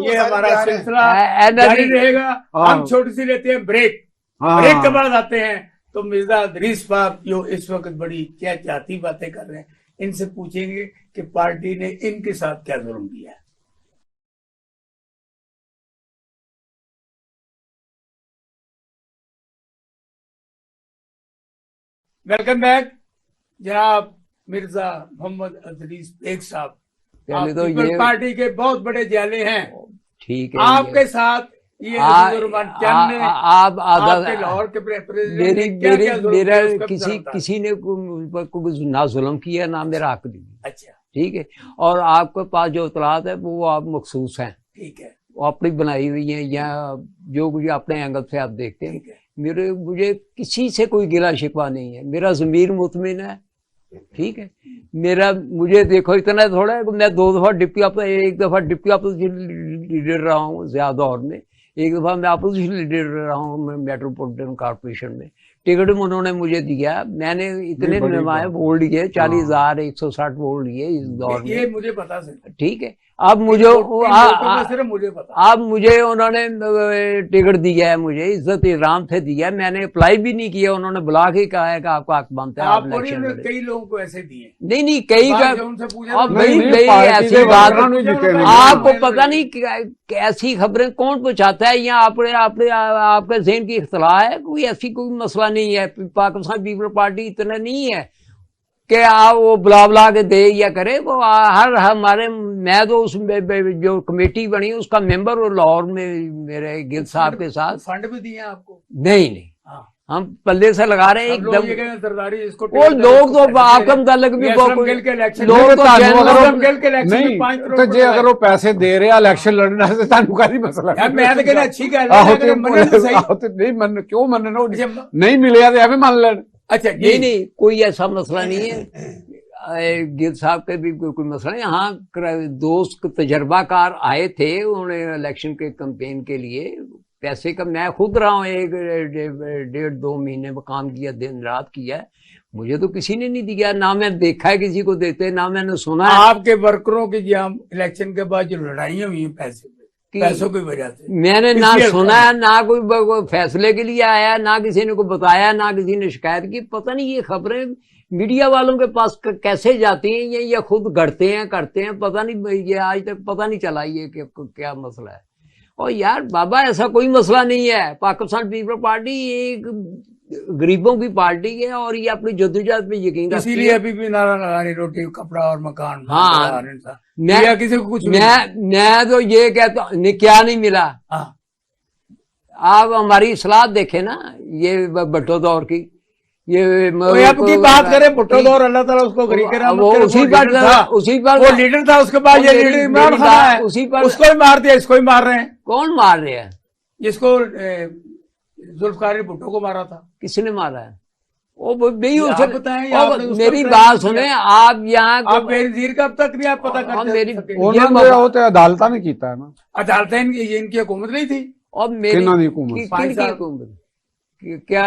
ये हमारा सिलसिला जारी रहेगा। हम छोटी सी लेते हैं ब्रेक, ब्रेक के बाद आते हैं तो मिर्जा अदरीस साहब जो इस वक्त बड़ी क्या चाहती बातें कर रहे हैं, इनसे पूछेंगे कि पार्टी ने इनके साथ क्या जुल्म किया है। वेलकम बैक जनाब मिर्जा मोहम्मद अदरीस बेग साहब। पहले आप तो पीपल ये पार्टी के बहुत बड़े ज्याले हैं, ठीक है। आपके साथ ये अजीजुर्रहमान चंद ने आप आपके लाहौर के प्रेसिडेंट ने क्या जुल्म मेरा किया, उसका किसी बताओ। किसी ने कोई ना जुल्म किया ना मेरा हक दी, अच्छा ठीक है। और आपके पास जो इतलात है वो आप मखसूस हैं, ठीक है, वो अपनी बनाई हुई है या जो कुछ अपने एंगल से आप देखते हैं। ठीक है। मुझे किसी से कोई गिला शिकवा नहीं है, मेरा ज़मीर मुतमिन है, ठीक है। मेरा मुझे देखो इतना थोड़ा है, मैं 2 दफा डिप्टी ऑफिसर, एक दफा डिप्टी ऑफिसर लीडर रहा हूँ ज़्यादा दौर में, एक दफा मैं अपोजिशन लीडर रहा हूँ मेट्रोपॉलिटन कॉर्पोरेशन में। टिकट उन्होंने मुझे दिया, मैंने इतने नुमाए वोट लिए, 40,160 वोट लिए इस दौर में, ये मुझे पता सर, ठीक है। अब मुझे सिर्फ मुझे पता, अब मुझे उन्होंने टिकट दिया है, मुझे इज्जत इकराम से दिया है, मैंने अप्लाई भी नहीं किया, उन्होंने बुला के कहा है कि आपका हक बनता है, आप इलेक्शन लड़े। कई लोगों को ऐसे दिए, नहीं कई का, उनसे पूछा अब तो भाई ऐसी बात आपको नहीं। पता नहीं ऐसी खबरें कौन पहुंचाता है, या आपके ज़हन की इख्तला है, कोई ऐसी कोई मसला नहीं है। पाकिस्तान पीपल पार्टी इतना नहीं है कि आप वो बुला के दे या करे, वो हर हमारे, मैं तो उस जो कमेटी बनी उसका मेंबर और लाहौर में मेरे गिल साहब के साथ। फंड भी दिए आपको? नहीं हाँ। हम पल्ले से लगा रहे हैं एकदम। वो लोग तो आपका मुतालिक भी लोग तो नहीं, जे अगर वो पैसे दे रहे इलेक्शन लड़ना से तानू कादी मसला है। मैं तो कहना अच्छी गल नहीं मन क्यों मनना, नहीं मिले तो एवं मान लेना। अच्छा नहीं कोई ऐसा मसला नहीं है, गिल साहब के भी कोई मसला नहीं। हाँ दोस्त तजर्बाकार आए थे, उन्होंने इलेक्शन के कैंपेन के लिए पैसे का, मैं खुद रहा हूँ 1.5-2 महीने में काम किया, दिन रात किया है, मुझे तो किसी ने नहीं दिया, ना मैं देखा है किसी को देते, ना मैंने सुना है। आपके वर्करों की जो इलेक्शन के बाद जो लड़ाइयाँ हुई पैसों की वजह से, मैंने ना सुना है, ना कोई फैसले के लिए आया, ना किसी ने को बताया, ना किसी ने शिकायत की। पता नहीं ये खबरें मीडिया वालों के पास कैसे जाती हैं, ये खुद गढ़ते हैं करते हैं, पता नहीं, ये आज तक पता नहीं चला ये क्या मसला है। और यार बाबा ऐसा कोई मसला नहीं है, पाकिस्तान पीपल पार्टी एक गरीबों की पार्टी है और ये अपनी जद्दोजहद पे यकीन रखती है, इसीलिए अभी भी नारा लगानी, रोटी कपड़ा और मकान। हाँ मैं किसी को कुछ मैं तो ये कहता हूँ क्या नहीं मिला। आप हमारी सलाह देखे ना, ये भट्टो दौर की, ये आपकी बात करें भुट्टो दौर, अल्लाह ताला उसको गरीब के रहमत करे, उसी पर वो लीडर था, उसके बाद ये लीडर इमरान खान है, उसी पर उसको ही मार दिया, इसको ही मार रहे हैं। कौन मार रहे हैं? जिसको जुल्फकार भुट्टो को मारा था, किसने मारा है? वो बताएं, मेरी बात सुने आप, यहाँ आप बेनजीर का अब तक नहीं आप पता करते? मेरी अदालत ने किया है ना, अदालतें इनकी हुकूमत नहीं थी, और मेरी हुकूमत क्या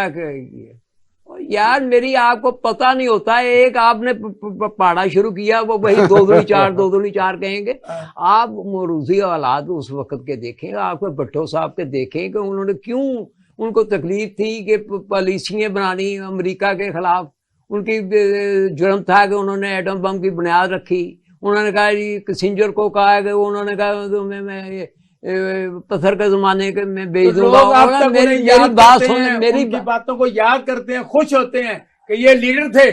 यार, मेरी आपको पता नहीं होता। एक आपने पढ़ा शुरू किया, वो वही 2 दूनी 4 कहेंगे। आप मरूजी हालात उस वक्त के देखें, आपको भट्टो साहब के देखें कि उन्होंने क्यों, उनको तकलीफ थी कि पॉलिसियां बनानी अमेरिका के खिलाफ, उनकी जुर्म था कि उन्होंने एटम बम की बुनियाद रखी। उन्होंने कहा जी किसिंजर को कहा कि उन्होंने कहा तो मैं पत्थर के जमाने के मैं बेच दूंगा। मेरी बात सुन, मेरी बातों को याद करते हैं, खुश होते हैं कि ये लीडर थे,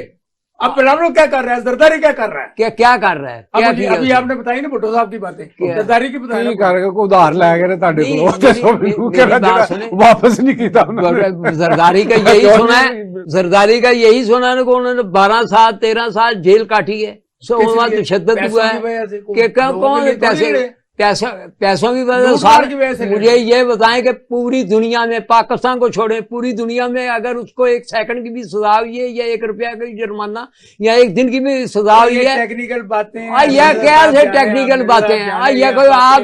अब बिलावल क्या कर रहा है, जरदारी क्या कर रहा है, क्या कर रहा है, क्या अभी किया अभी उसने? आपने बताई ना भुट्टो साहब की बातें, जरदारी की बताई ਕੀ ना। ਕਰਕੇ ਕੋਈ ਉਧਾਰ ਲੈ ਗਏ ਨੇ ਤੁਹਾਡੇ नहीं, ਕੋਲੋਂ ਤੇ ਸੋ ਮੈਨੂੰ मेरी ਕਿਹੜਾ बात ਜਿਹੜਾ सुने। ਵਾਪਸ नहीं ਕੀਤਾ उन्होंने जरदारी का यही सुना है, जरदारी का यही सुना है कि उन्होंने 12 साल 13 साल जेल काटी है, सो किस वहाँ लिए? तशद्दुद पैसों हुआ की है वजह से, कि लोगों कौन के लिए पैसे थोड़ी है। पैसों की वजह से लूटमार की वजह से मुझे ये बताएं कि पूरी दुनिया में, पाकिस्तान को छोड़े, पूरी दुनिया में अगर उसको 1 सेकंड की भी सजा हुई है या 1 रुपया का जुर्माना या 1 दिन की भी सजा हुई ये है, टेक्निकल बातें हैं, यह क्या से टेक्निकल बातें हैं, यह कोई आप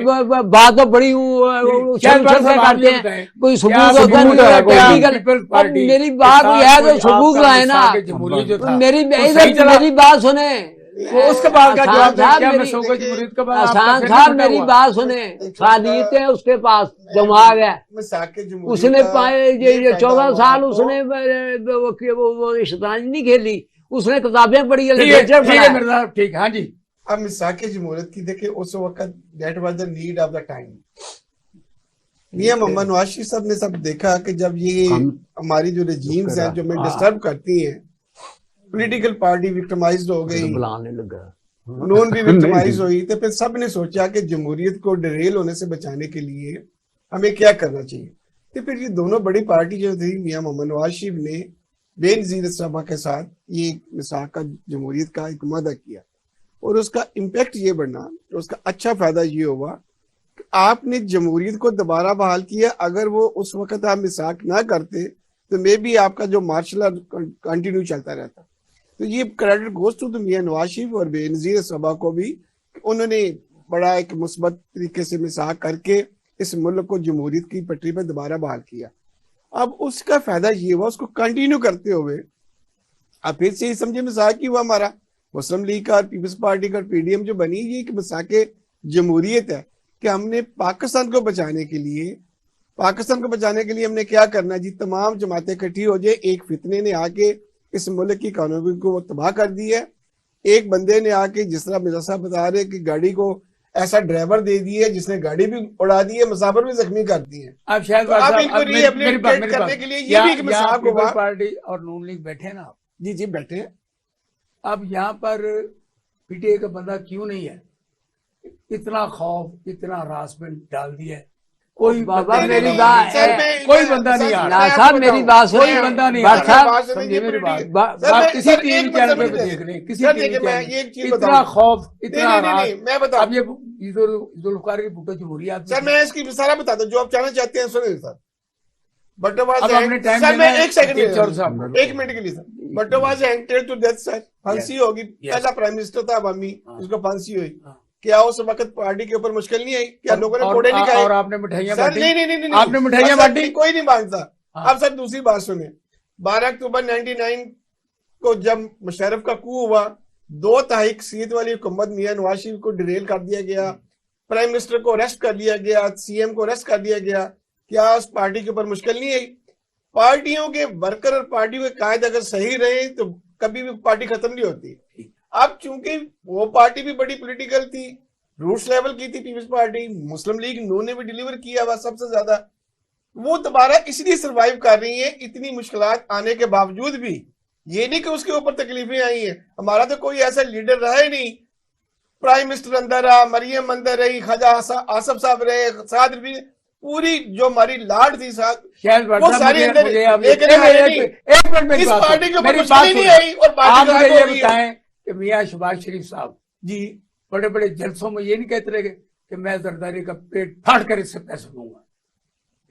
बात तो बड़ी करते हैं, कोई सबूत होता नहीं है टेक्निकल। मेरी बात है तो सबूत लाए ना, मेरी बात सुने, वो उसके बाद का जवाब दें, क्या मेरी- मिसों को जमहूरियत के बाद आपका आसान फिर साहब उल्टा मेरी हुआ। बात सुने, सालियतें उसके पास दिमाग है, मिसाके जमहूरियत उसने का पाए ये ये फायदा 14 हुआ साल तो उसने वो शतरंज नहीं खेली, उसने किताबें पढ़ी है, ठीक है, लिटरेचर ठीक है पढ़ा है। मेरे साहब, ठीक है, हाँ जी। अब मिसाके जमहूरियत की देखिए उस वक्त that was the need of the time. मियां मोहम्मद नवाज शरीफ साहब ने सब देखा कि जब ये हमारी जो रेजीम्स हैं जो हमें डिस्टर्ब करती हैं, पॉलिटिकल पार्टी विक्टिमाइज्ड हो गई, बुलाने लगा, नून भी विक्टिमाइज हुई, तो फिर सब ने सोचा कि जमहूरियत को डिरेल होने से बचाने के लिए हमें क्या करना चाहिए। तो फिर ये दोनों बड़ी पार्टी जो थी, मियां मोहम्मद नवाज शरीफ ने बेनजीर सभा के साथ ये मिसाक का जमहूरियत का एक मुआहदा किया, और उसका इम्पैक्ट ये बढ़ना, उसका अच्छा फायदा ये हुआ कि आपने जमहूरियत को दोबारा बहाल किया। अगर वो उस वक्त आप मिसाक ना करते तो मे भी आपका जो मार्शल लॉ कंटिन्यू चलता रहता। तो ये क्रेडिट गोज टू द मियां नवाज शरीफ और बेनजीर सभा को भी, उन्होंने बड़ा एक मुस्बत तरीके से मिसाक करके इस मुल्क को जमहूरियत की पटरी पर दोबारा बहाल किया। अब उसका फायदा ये हुआ, उसको कंटिन्यू करते हुए अब फिर से ही समझे मिसाक ही हुआ हमारा मुस्लिम लीग का और पीपल्स पार्टी का पीडीएम जो बनी, ये कि मिसाके जमहूरियत है कि हमने पाकिस्तान को बचाने के लिए हमने क्या करना है जी, तमाम जमातें इकट्ठी हो जाए। एक फितने ने आके इस मुल्क की इकोनॉमी को वो तबाह कर दी है, एक बंदे ने आके, जिस तरह मिर्जा साहब बता रहे कि गाड़ी को ऐसा ड्राइवर दे दी है जिसने गाड़ी भी उड़ा दी है, मुसाफिर भी जख्मी कर दी है। अब शायद तो आप इनको रिहेबिलिटेट करने के लिए ये भी एक मिसाक हुआ। पार्टी और नून लीग बैठे ना, जी जी बैठे हैं। अब यहाँ पर पीटीआई का बंदा क्यों नहीं है, इतना खौफ, इतना हरासमेंट डाल दिया है, कोई बाबा बंदा मेरी नहीं बात है, कोई बंदा नहीं आ रहा, ना साहब मेरी बात कोई सुनिए, बंदा नहीं आ बात रहा, साहब समझिए मेरी बात, सर, आप किसी सर, टीवी एक चैनल मिनट पे समझिए। देख रहे हैं, किसी सर, टीवी देखिए, मैं चैनल, ये एक चीज इतना बताऊं। खौफ, इतना नहीं, मैं बताऊं। अब ये जुल्फकार की भुट्टो जमहूरियत सर मैं इसकी सारा बताता हूँ जो आप कहना चाहते हैं, सुनिए सर। बटोवाज अब अपने टाइम सर मैं एक सेकंड एक मिनट के लिए सर, बटोवाज एंटेड टू डेथ सर, फांसी होगी। पहला प्राइम मिनिस्टर था अवामी, उसको फांसी हुई। क्या उस वक्त पार्टी के ऊपर मुश्किल नहीं आई? क्या लोगों ने कोड़े नहीं खाए? और आपने मिठाइयां सर बांटी? नहीं, आपने मिठाइयां सर, बांटी? कोई नहीं मांगता। हाँ। अब सर दूसरी बात सुने, 12 अक्टूबर 99 को जब मुशर्रफ का कू हुआ, 2 तिहाई अक्सरियत वाली हुकूमत मियां नवाज शरीफ को डिरेल कर दिया गया, प्राइम मिनिस्टर को अरेस्ट कर लिया गया, सीएम को अरेस्ट कर दिया गया। क्या उस पार्टी के ऊपर मुश्किल नहीं आई? पार्टियों के वर्कर और पार्टियों के कायद अगर सही रहे तो कभी भी पार्टी खत्म नहीं होती। अब चूंकि वो पार्टी भी बड़ी पॉलिटिकल थी, रूट्स लेवल की थी पीपल्स पार्टी, मुस्लिम लीग नून ने भी डिलीवर किया हुआ सबसे ज्यादा, वो दोबारा इसलिए सरवाइव कर रही है इतनी मुश्किलात आने के बावजूद भी। ये नहीं कि उसके ऊपर तकलीफें आई हैं, हमारा तो कोई ऐसा लीडर रहा ही नहीं। प्राइम मिनिस्टर अंदर रहा, मरियम अंदर रही, ख्वाजा आसफ साहब रहे, साद रफी, पूरी जो हमारी लाड थी साथ, वो सारी अंदर, लेकिन इस पार्टी के ऊपर मुश्किल नहीं आई और पार्टी आप ये बताएं कि मियां शहबाज शरीफ साहब जी बड़े बड़े जलसों में ये नहीं कहते रहे कि मैं जरदारी का पेट फाड़ कर इससे पैसे दूंगा,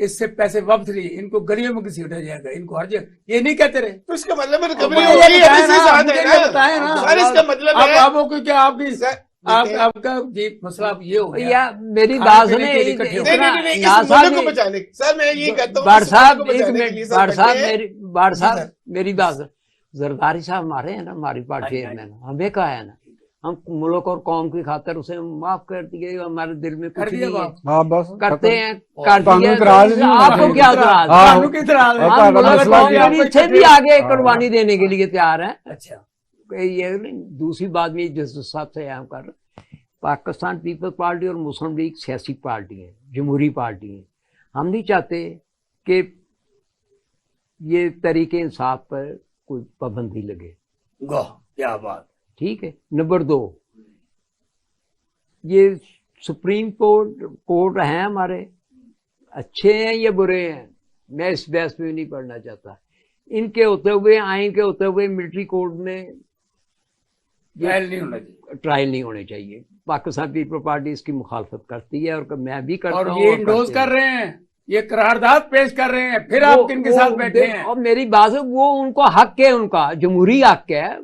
इससे पैसे वापस लिए, इनको गलियों में घसीटा जाएगा, इनको हर जगह, ये नहीं कहते रहे। तो इसका मतलब बताए ना, इसका मतलब आपको को क्या आपकी आपका जी मसला ये हो गया। मेरी बात सुने, सर मैं ये कहता हूँ बार साहब एक मिनट, बार साहब मेरी बात, जरदारी साहब हमारे हैं ना, हमारी पार्टी में हमें कहा है ना, हम मुल्क और कौम की खातिर उसे माफ कर दिए, हमारे दिल में कुछ नहीं है, बस करते हैं, कर दिया। आपको क्या इतराज? भी आगे कुर्बानी देने के लिए तैयार है। अच्छा ये दूसरी बात में जिस हिसाब से हम कर, पाकिस्तान पीपल्स पार्टी और मुस्लिम लीग सियासी पार्टी है, जमहूरी पार्टी है। हम नहीं चाहते कि ये तरीके इंसाफ पर कोई पाबंदी लगे, क्या बात। ठीक है। नंबर 2, ये सुप्रीम कोर्ट हैं हमारे, अच्छे हैं या बुरे हैं, मैं इस बहस में नहीं पढ़ना चाहता। इनके होते हुए, आइन के होते हुए मिलिट्री कोर्ट में ट्रायल नहीं होना चाहिए, ट्रायल नहीं होने चाहिए। पाकिस्तान पीपल पार्टी इसकी मुखालफत करती है और मैं भी करता हूँ। और ये इंडोज कर रहे हैं, ये करारदाद पेश कर रहे हैं, फिर आप किनके साथ बैठे हैं? और मेरी बात है, वो उनको हक है, उनका जमहूरी हक है।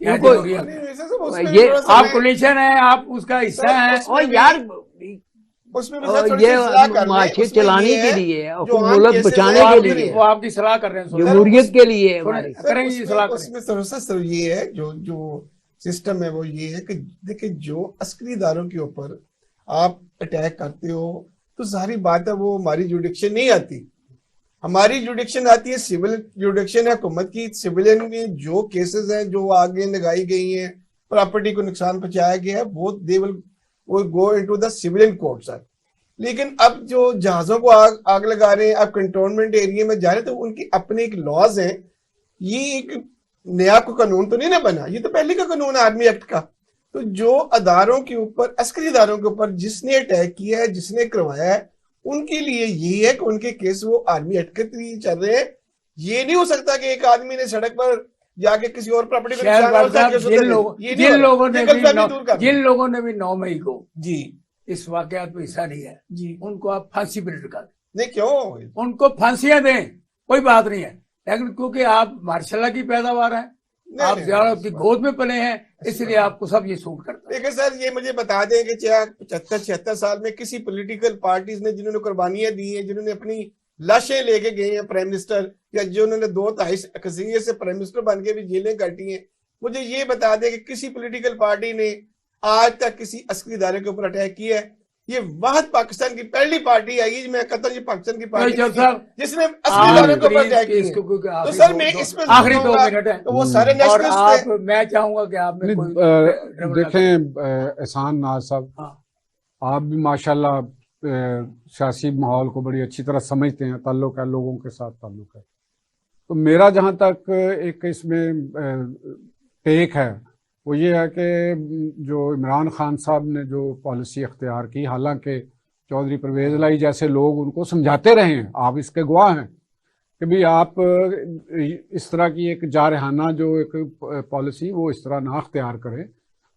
उनको ये आप कोलिशन है, आप उसका हिस्सा है। और यार उसमें ये माशियत चलाने के लिए और मुल्क बचाने के लिए, वो आपकी सलाह कर रहे हैं, जमहूरियत के लिए हमारी करेंगे सलाह। उसमें सर ये है, जो सिस्टम है वो ये है कि देखिए, जो अस्करीदारों के ऊपर आप अटैक करते हो तो सारी बात है वो हमारी जुडिक्शन नहीं आती। हमारी जुडिक्शन आती है सिविल जुडिक्शन है हुकूमत की। सिविलियन में जो केसेस हैं, जो आगे लगाई गई हैं, प्रॉपर्टी को नुकसान पहुंचाया गया है, वो they will go into the civilian court sir. लेकिन अब जो जहाजों को आग लगा रहे हैं, अब कंटोनमेंट एरिया में जा रहे हैं, तो उनकी अपने एक लॉज हैं। ये एक नया को कानून तो नहीं ना बना, ये तो पहले का कानून है आर्मी एक्ट का। तो जो अदारों के ऊपर, अस्करी अदारों के ऊपर जिसने अटैक किया है, जिसने करवाया है, उनके लिए यही है कि उनके केस वो आर्मी एक्ट के तहत चल रहे हैं। ये नहीं हो सकता कि एक आदमी ने सड़क पर जाके किसी और प्रॉपर्टी को जिन लोगों ने भी 9 मई को जी इस वाकयात में हिस्सा लिया है जी, उनको आप फांसी पर लटका दें। नहीं, क्यों? उनको फांसियां दें, कोई बात नहीं है। लेकिन क्योंकि आप मार्शल की पैदावार है, आप ज्यादा की गोद में पले हैं, इसलिए आपको सब ये सूट करता है। देखिए सर, ये मुझे बता दें कि 75-76 साल में किसी पॉलिटिकल पार्टीज ने जिन्होंने कुर्बानियां दी हैं, जिन्होंने अपनी लाशें लेके गए हैं प्राइम मिनिस्टर, या जो उन्होंने 2-2.5 से प्राइम मिनिस्टर बन के भी जेलें काटी हैं, मुझे ये बता दें कि किसी पॉलिटिकल पार्टी ने आज तक किसी अस्करी इदारे के ऊपर अटैक किया है? ये वाहद पाकिस्तान की पहली पार्टी आई, मैं कहता हूँ ये पाकिस्तान की पार्टी जिसने अस्करी इदारे के ऊपर अटैक किया। तो सर मैं इसमें आखिरी 2 मिनट है, तो वो सारे नेशनलिस्ट आप, मैं चाहूंगा कि आप में कोई देखें एहसान नाज साहब, आप भी माशाल्लाह सियासी माहौल को बड़ी अच्छी तरह समझते हैं, ताल्लुक है, लोगों के साथ ताल्लुक है। तो मेरा जहाँ तक एक इसमें टेक है वो ये है कि जो इमरान खान साहब ने जो पॉलिसी अख्तियार की, हालांकि चौधरी परवेज लाई जैसे लोग उनको समझाते रहे हैं, आप इसके गवाह हैं कि भाई आप इस तरह की एक जारहाना जो एक पॉलिसी वो इस तरह ना अख्तियार करें।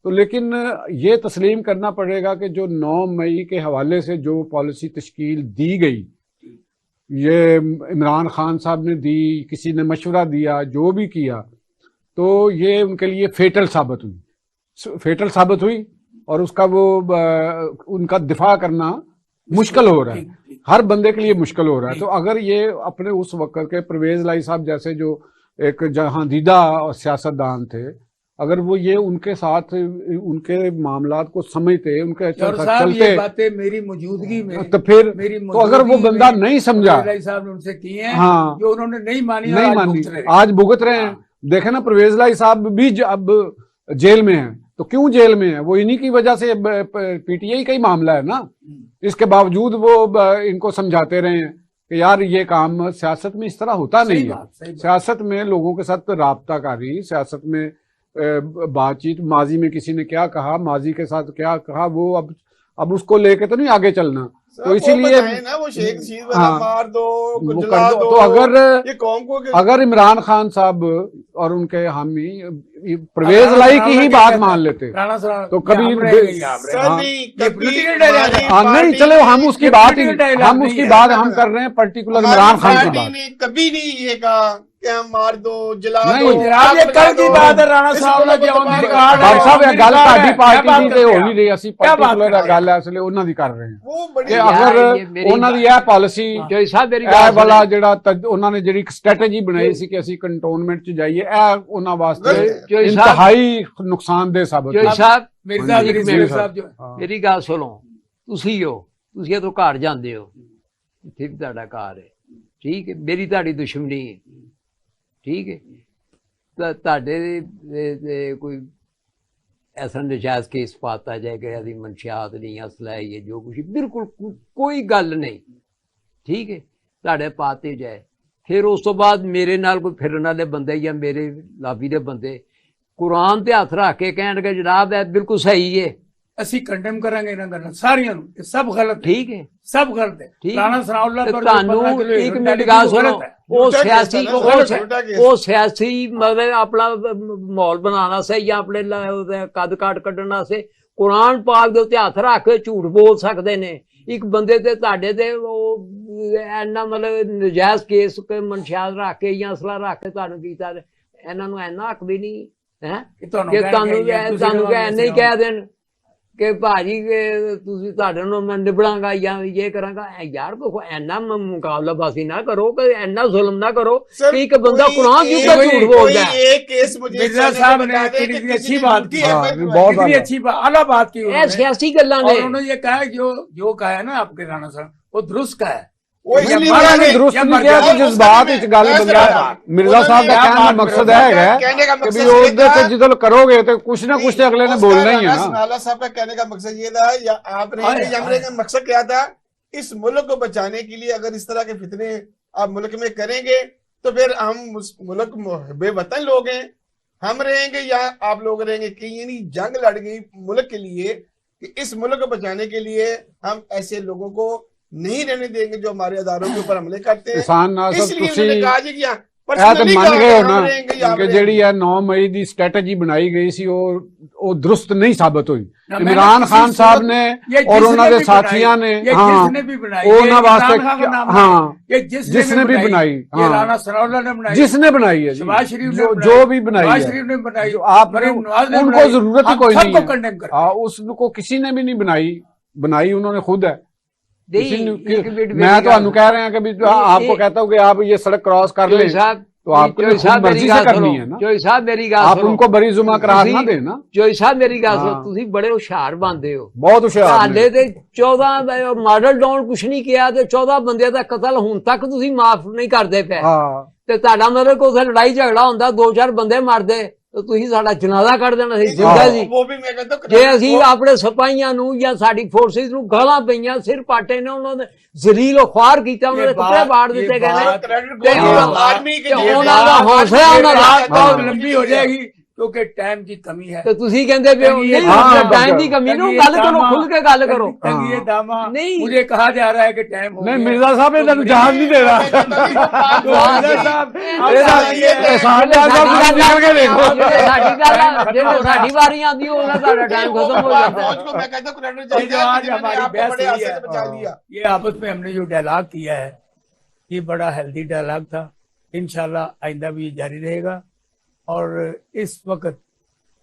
तो लेकिन ये तस्लीम करना पड़ेगा कि जो 9 मई के हवाले से जो पॉलिसी तश्कील दी गई, ये इमरान खान साहब ने दी, किसी ने मशवरा दिया, जो भी किया, तो ये उनके लिए फेटल साबित हुई और उसका वो उनका दिफा करना मुश्किल हो रहा है, हर बंदे के लिए मुश्किल हो रहा है। तो अगर ये अपने उस वक्त के परवेज लाई साहब जैसे जो एक जहांदीदा सियासतदान थे, अगर वो ये उनके साथ उनके मामलात को समझते, उनके चलते, ये बातें मेरी मौजूदगी में, तो फिर तो अगर वो बंदा नहीं समझा, साहब ने उनसे की हैं, हाँ, जो उन्होंने नहीं मानी, आज भुगत रहे हैं। देखे ना, परवेज लाई साहब भी अब जेल में हैं, तो क्यों जेल में है? वो इन्हीं की वजह से, पीटीआई का ही मामला है ना। इसके बावजूद वो इनको समझाते रहे हैं कि यार ये काम सियासत में इस तरह होता नहीं है। सियासत में लोगों के साथ राब्ताकारी, सियासत में बातचीत, माजी में किसी ने क्या कहा, माजी के साथ क्या कहा, वो अब उसको लेके तो नहीं आगे चलना। तो इसीलिए ना वो शेख मार दो, तो अगर इमरान खान साहब और उनके हामी परवेज लाई की ही बात मान लेते तो कभी नहीं, चले हम उसकी बात हम कर रहे हैं पर्टिकुलर इमरान खान की बात। कभी नहीं ये कहा क्या मार दो, जला दो। ये कल की बात है, राणा साहब ने गल साडी पार्टी दी होनी रही, ਅਸੀਂ पर्टिकुलर गल असले ਉਹਨਾਂ ਦੀ ਕਰ ਰਹੇ ਹਾਂ ਕਿ ਅਗਰ ਉਹਨਾਂ ਦੀ ਇਹ ਪਾਲਿਸੀ ਇਹ ਵਾਲਾ ਜਿਹੜਾ ਉਹਨਾਂ ਨੇ ਜਿਹੜੀ ਸਟ੍ਰੈਟਜੀ ਬਣਾਈ ਸੀ ਕਿ ਅਸੀਂ ਕੰਟੋਨਮੈਂਟ ਚ ਜਾਈਏ, ਇਹ ਉਹਨਾਂ ਵਾਸਤੇ ਇੰਤਹਾਈ ਨੁਕਸਾਨਦੇਹ ਸਾਬਤ ਹੋਇਆ। ਸਾਹਿਬ ਮੇਰੀ ਗੱਲ ਸੁਣੋ, ਤੁਸੀਂ ਇਧਰੋਂ ਘਰ ਜਾਂਦੇ ਹੋ, ਇੱਥੇ ਵੀ ਤੁਹਾਡਾ ਘਰ ਹੈ, ਠੀਕ ਹੈ, ਮੇਰੀ ਤੁਹਾਡੀ ਦੁਸ਼ਮਣੀ ਹੈ, ठीक है, तो ताडे कोई ऐसा नजायज केस पाता जाएगा, यदि मंशियात नहीं, असला है, ये जो कुछ, बिल्कुल कोई गल नहीं, ठीक है, ताडे पाते जाए। फिर उस तो बाद मेरे नाल कोई फिरन वाले बंदे या मेरे लाभी दे बंदे ਕੁਰਾਨ ਤੇ ਹੱਥ ਰੱਖ ਕੇ ਕਹਿਣਗੇ ਜਨਾਬ ਇਹ ਬਿਲਕੁਲ ਸਹੀ ਹੈ, ਅਸੀਂ ਕੰਡੈਮ ਕਰਾਂਗੇ ਇਹਨਾਂ ਗੱਲਾਂ ਸਾਰੀਆਂ ਨੂੰ, ਇਹ ਸਭ ਗਲਤ ਹੈ, ਠੀਕ ਹੈ। ਸਭ ਗਲਤ ਹੈ। ਠੀਕ। ਰਾਣਾ ਸਨਾਉल्लाह ਤੇ ਪਰ ਤੁਹਾਨੂੰ ਇੱਕ ਮਿੰਟ ਗੱਲ ਸੁਣੋ, ਉਹ ਸਿਆਸੀ ਉਹ ਸਿਆਸੀ ਮਤਲਬ ਆਪਣਾ ਮਾਹੌਲ ਬਣਾਉਣਾ ਸੀ ਜਾਂ ਆਪਣੇ ਕੱਦ ਕਾਟ ਕੱਢਣ ਵਾਸਤੇ ਕੁਰਾਨ ਪਾਕ ਦੇ ਉੱਤੇ ਹੱਥ ਰੱਖ ਕੇ ਝੂਠ ਬੋਲ ਸਕਦੇ ਨੇ। ਇੱਕ ਬੰਦੇ ਤੇ ਤੁਹਾਡੇ ਤੇ ਉਹ ਇੰਨਾ ਮਤਲਬ ਨਜਾਇਜ਼ ਕੇਸ ਮਨਸ਼ਿਆਤ ਰੱਖ ਕੇ ਜਾਂ ਅਸਲਾ ਰੱਖ ਕੇ ਤੁਹਾਨੂੰ ਕੀਤਾ, ਇਹਨਾਂ ਨੂੰ ਇੰਨਾ ਹੱਕ ਵੀ ਨਹੀਂ ਹੈ ਕਿ ਤੁਹਾਨੂੰ ਇੰਨੇ ਹੀ ਕਹਿ ਦੇਣ ਕਿ ਭਾਜੀ ਤੁਸੀਂ ਤੁਹਾਡੇ ਨੂੰ ਮੈਂ ਨਿਬੜਾਂਗਾ ਜਾਂ ਇਹ ਕਰਾਂਗਾ। ਯਾਰ ਕੋਈ ਇੰਨਾ ਮੁਕਾਬਲਾਬਾਜ਼ੀ ਨਾ ਕਰੋ, ਕਿ ਇੰਨਾ ਜ਼ੁਲਮ ਨਾ ਕਰੋ ਕਿ ਇੱਕ ਬੰਦਾ ਕੁਰਾਨ ਦੇ ਉੱਤੇ ਝੂਠ बोलता है। एक केस मुझे मिर्जा साहब ने कितनी अच्छी बात की, कितनी अच्छी आला बात की, सियासी गल्लां ने उन्होंने ये कहा जो कहा है ना आपके राणा साहब वो दुरुस्त का है। दुरुस्त नहीं किया कि जज्बात विच गल बंदा मिर्जा साहब का कहने का मकसद है कि भी ਉਹਦੇ ਤੇ ਜਦੋਂ ਕਰੋਗੇ तो कुछ ना कुछ अगले ने बोलना ही है ना। नाला साहब का कहने का मकसद ये था, या आप रहेंगे या हम रहेंगे, मकसद क्या था, इस मुल्क को बचाने के लिए अगर इस तरह के फितने आप मुल्क में करेंगे तो फिर हम मुल्क बेवतन लोग हैं, हम रहेंगे या आप लोग रहेंगे। कि यानी जंग लड़ गई मुल्क के लिए कि इस मुल्क को बचाने के लिए हम ऐसे लोगों को नहीं रहने देंगे जो हमारे अदारों के ऊपर हमले करते हैं। इसलिए उन्होंने कहा जी कि ਮੰਨ ਗਏ ਹੋ ਨਾ ਕਿ ਜਿਹੜੀ ਹੈ 9 ਮਈ ਦੀ ਸਟ੍ਰੈਟਜੀ ਬਣਾਈ ਗਈ ਸੀ ਉਹ ਦਰੁਸਤ ਨਹੀਂ ਸਾਬਤ ਹੋਈ। ਇਮਰਾਨ ਖਾਨ ਸਾਹਿਬ ਨੇ और ਉਹਨਾਂ ਦੇ ਸਾਥੀਆਂ ਨੇ ਉਹਨਾਂ ਵਾਸਤੇ जिसने भी बनाई, राणा सनाउल्लाह ने बनाई, जिसने बनाई है, शहबाज शरीफ ने जो भी बनाई है, शरीफ ने बनाई, आप उनको जरूरत ही कोई नहीं है, उसको किसी ने भी नहीं बनाई उन्होंने खुद है। मैं तो अनु कह रहे हैं कि भी आपको कहता हूँ कि आप ये सड़क क्रॉस कर ले तो आपको मर्जी से करनी है ना। जोई साहब मेरी गल आप उनको बरी जुमा करार ना देना। जोई साहब मेरी गल सुनो, तुसी बड़े होशियार बनदे हो, बहुत होशियार। हाले ते 14 मॉडल डाउन कुछ नहीं किया ते 14 बंदे दा कतल हुण तक तुसी माफ नहीं करदे पे। ते तुहाडा मतलब कोई उत्थे लड़ाई झगड़ा हुंदा 2-4 बंदे मरदे तो ਤੁਸੀਂ ਸਾਡਾ ਜਨਾਜ਼ਾ ਕੱਢ ਦੇਣਾ ਸੀ ਜਿੰਦਾ ਜੀ। ਜੇ ਅਸੀਂ ਆਪਣੇ ਸਿਪਾਹੀਆਂ ਨੂੰ ਜਾਂ ਸਾਡੀ ਫੋਰਸਿਸ ਨੂੰ ਗਾਲਾਂ ਪਈਆਂ, ਸਿਰ ਪਾਟੇ ਨੇ, ਉਹਨਾਂ ਨੇ ਜ਼ਲੀਲ ਖੁਆਰ ਕੀਤਾ, ਉਹਨਾਂ ਦੇ ਕੱਪੜੇ ਬਾੜ ਦਿੱਤੇ ਗਏ ਨੇ, ਉਹਨਾਂ ਦਾ ਹੌਸਲਾ ਉਹਨਾਂ ਦਾ बहुत लंबी हो जाएगी क्योंकि टाइम की कमी है। तो तुसी कहंदे पे हो नहीं टाइम की कमी नो, गल करो, खुल के गल करो। ये दामा मुझे कहा जा रहा है कि टाइम हो गया। नहीं मिर्जा साहब ये तन्नू जहाज नहीं दे रहा। साडी वारी आंदी होना साडा टाइम खत्म हो जाता है। मैं कहता हूं कलेक्टर आज हमारी बहस ये आपस में हमने जो डायलॉग किया है ये बड़ा हेल्दी डायलॉग था। इंशाल्लाह आइंदा भी जारी रहेगा। और इस वक्त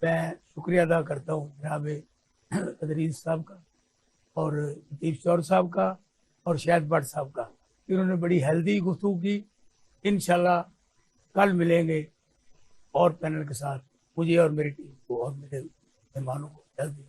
मैं शुक्रिया अदा करता हूँ जनाब अदरीज साहब का और लतीफ़ चौर साहब का और शाहिद भट्ट साहब का, इन्होंने बड़ी हेल्दी गुफ्तगू की। इंशाल्लाह कल मिलेंगे और पैनल के साथ, मुझे और मेरी टीम को और मेरे मेहमानों को जल्दी।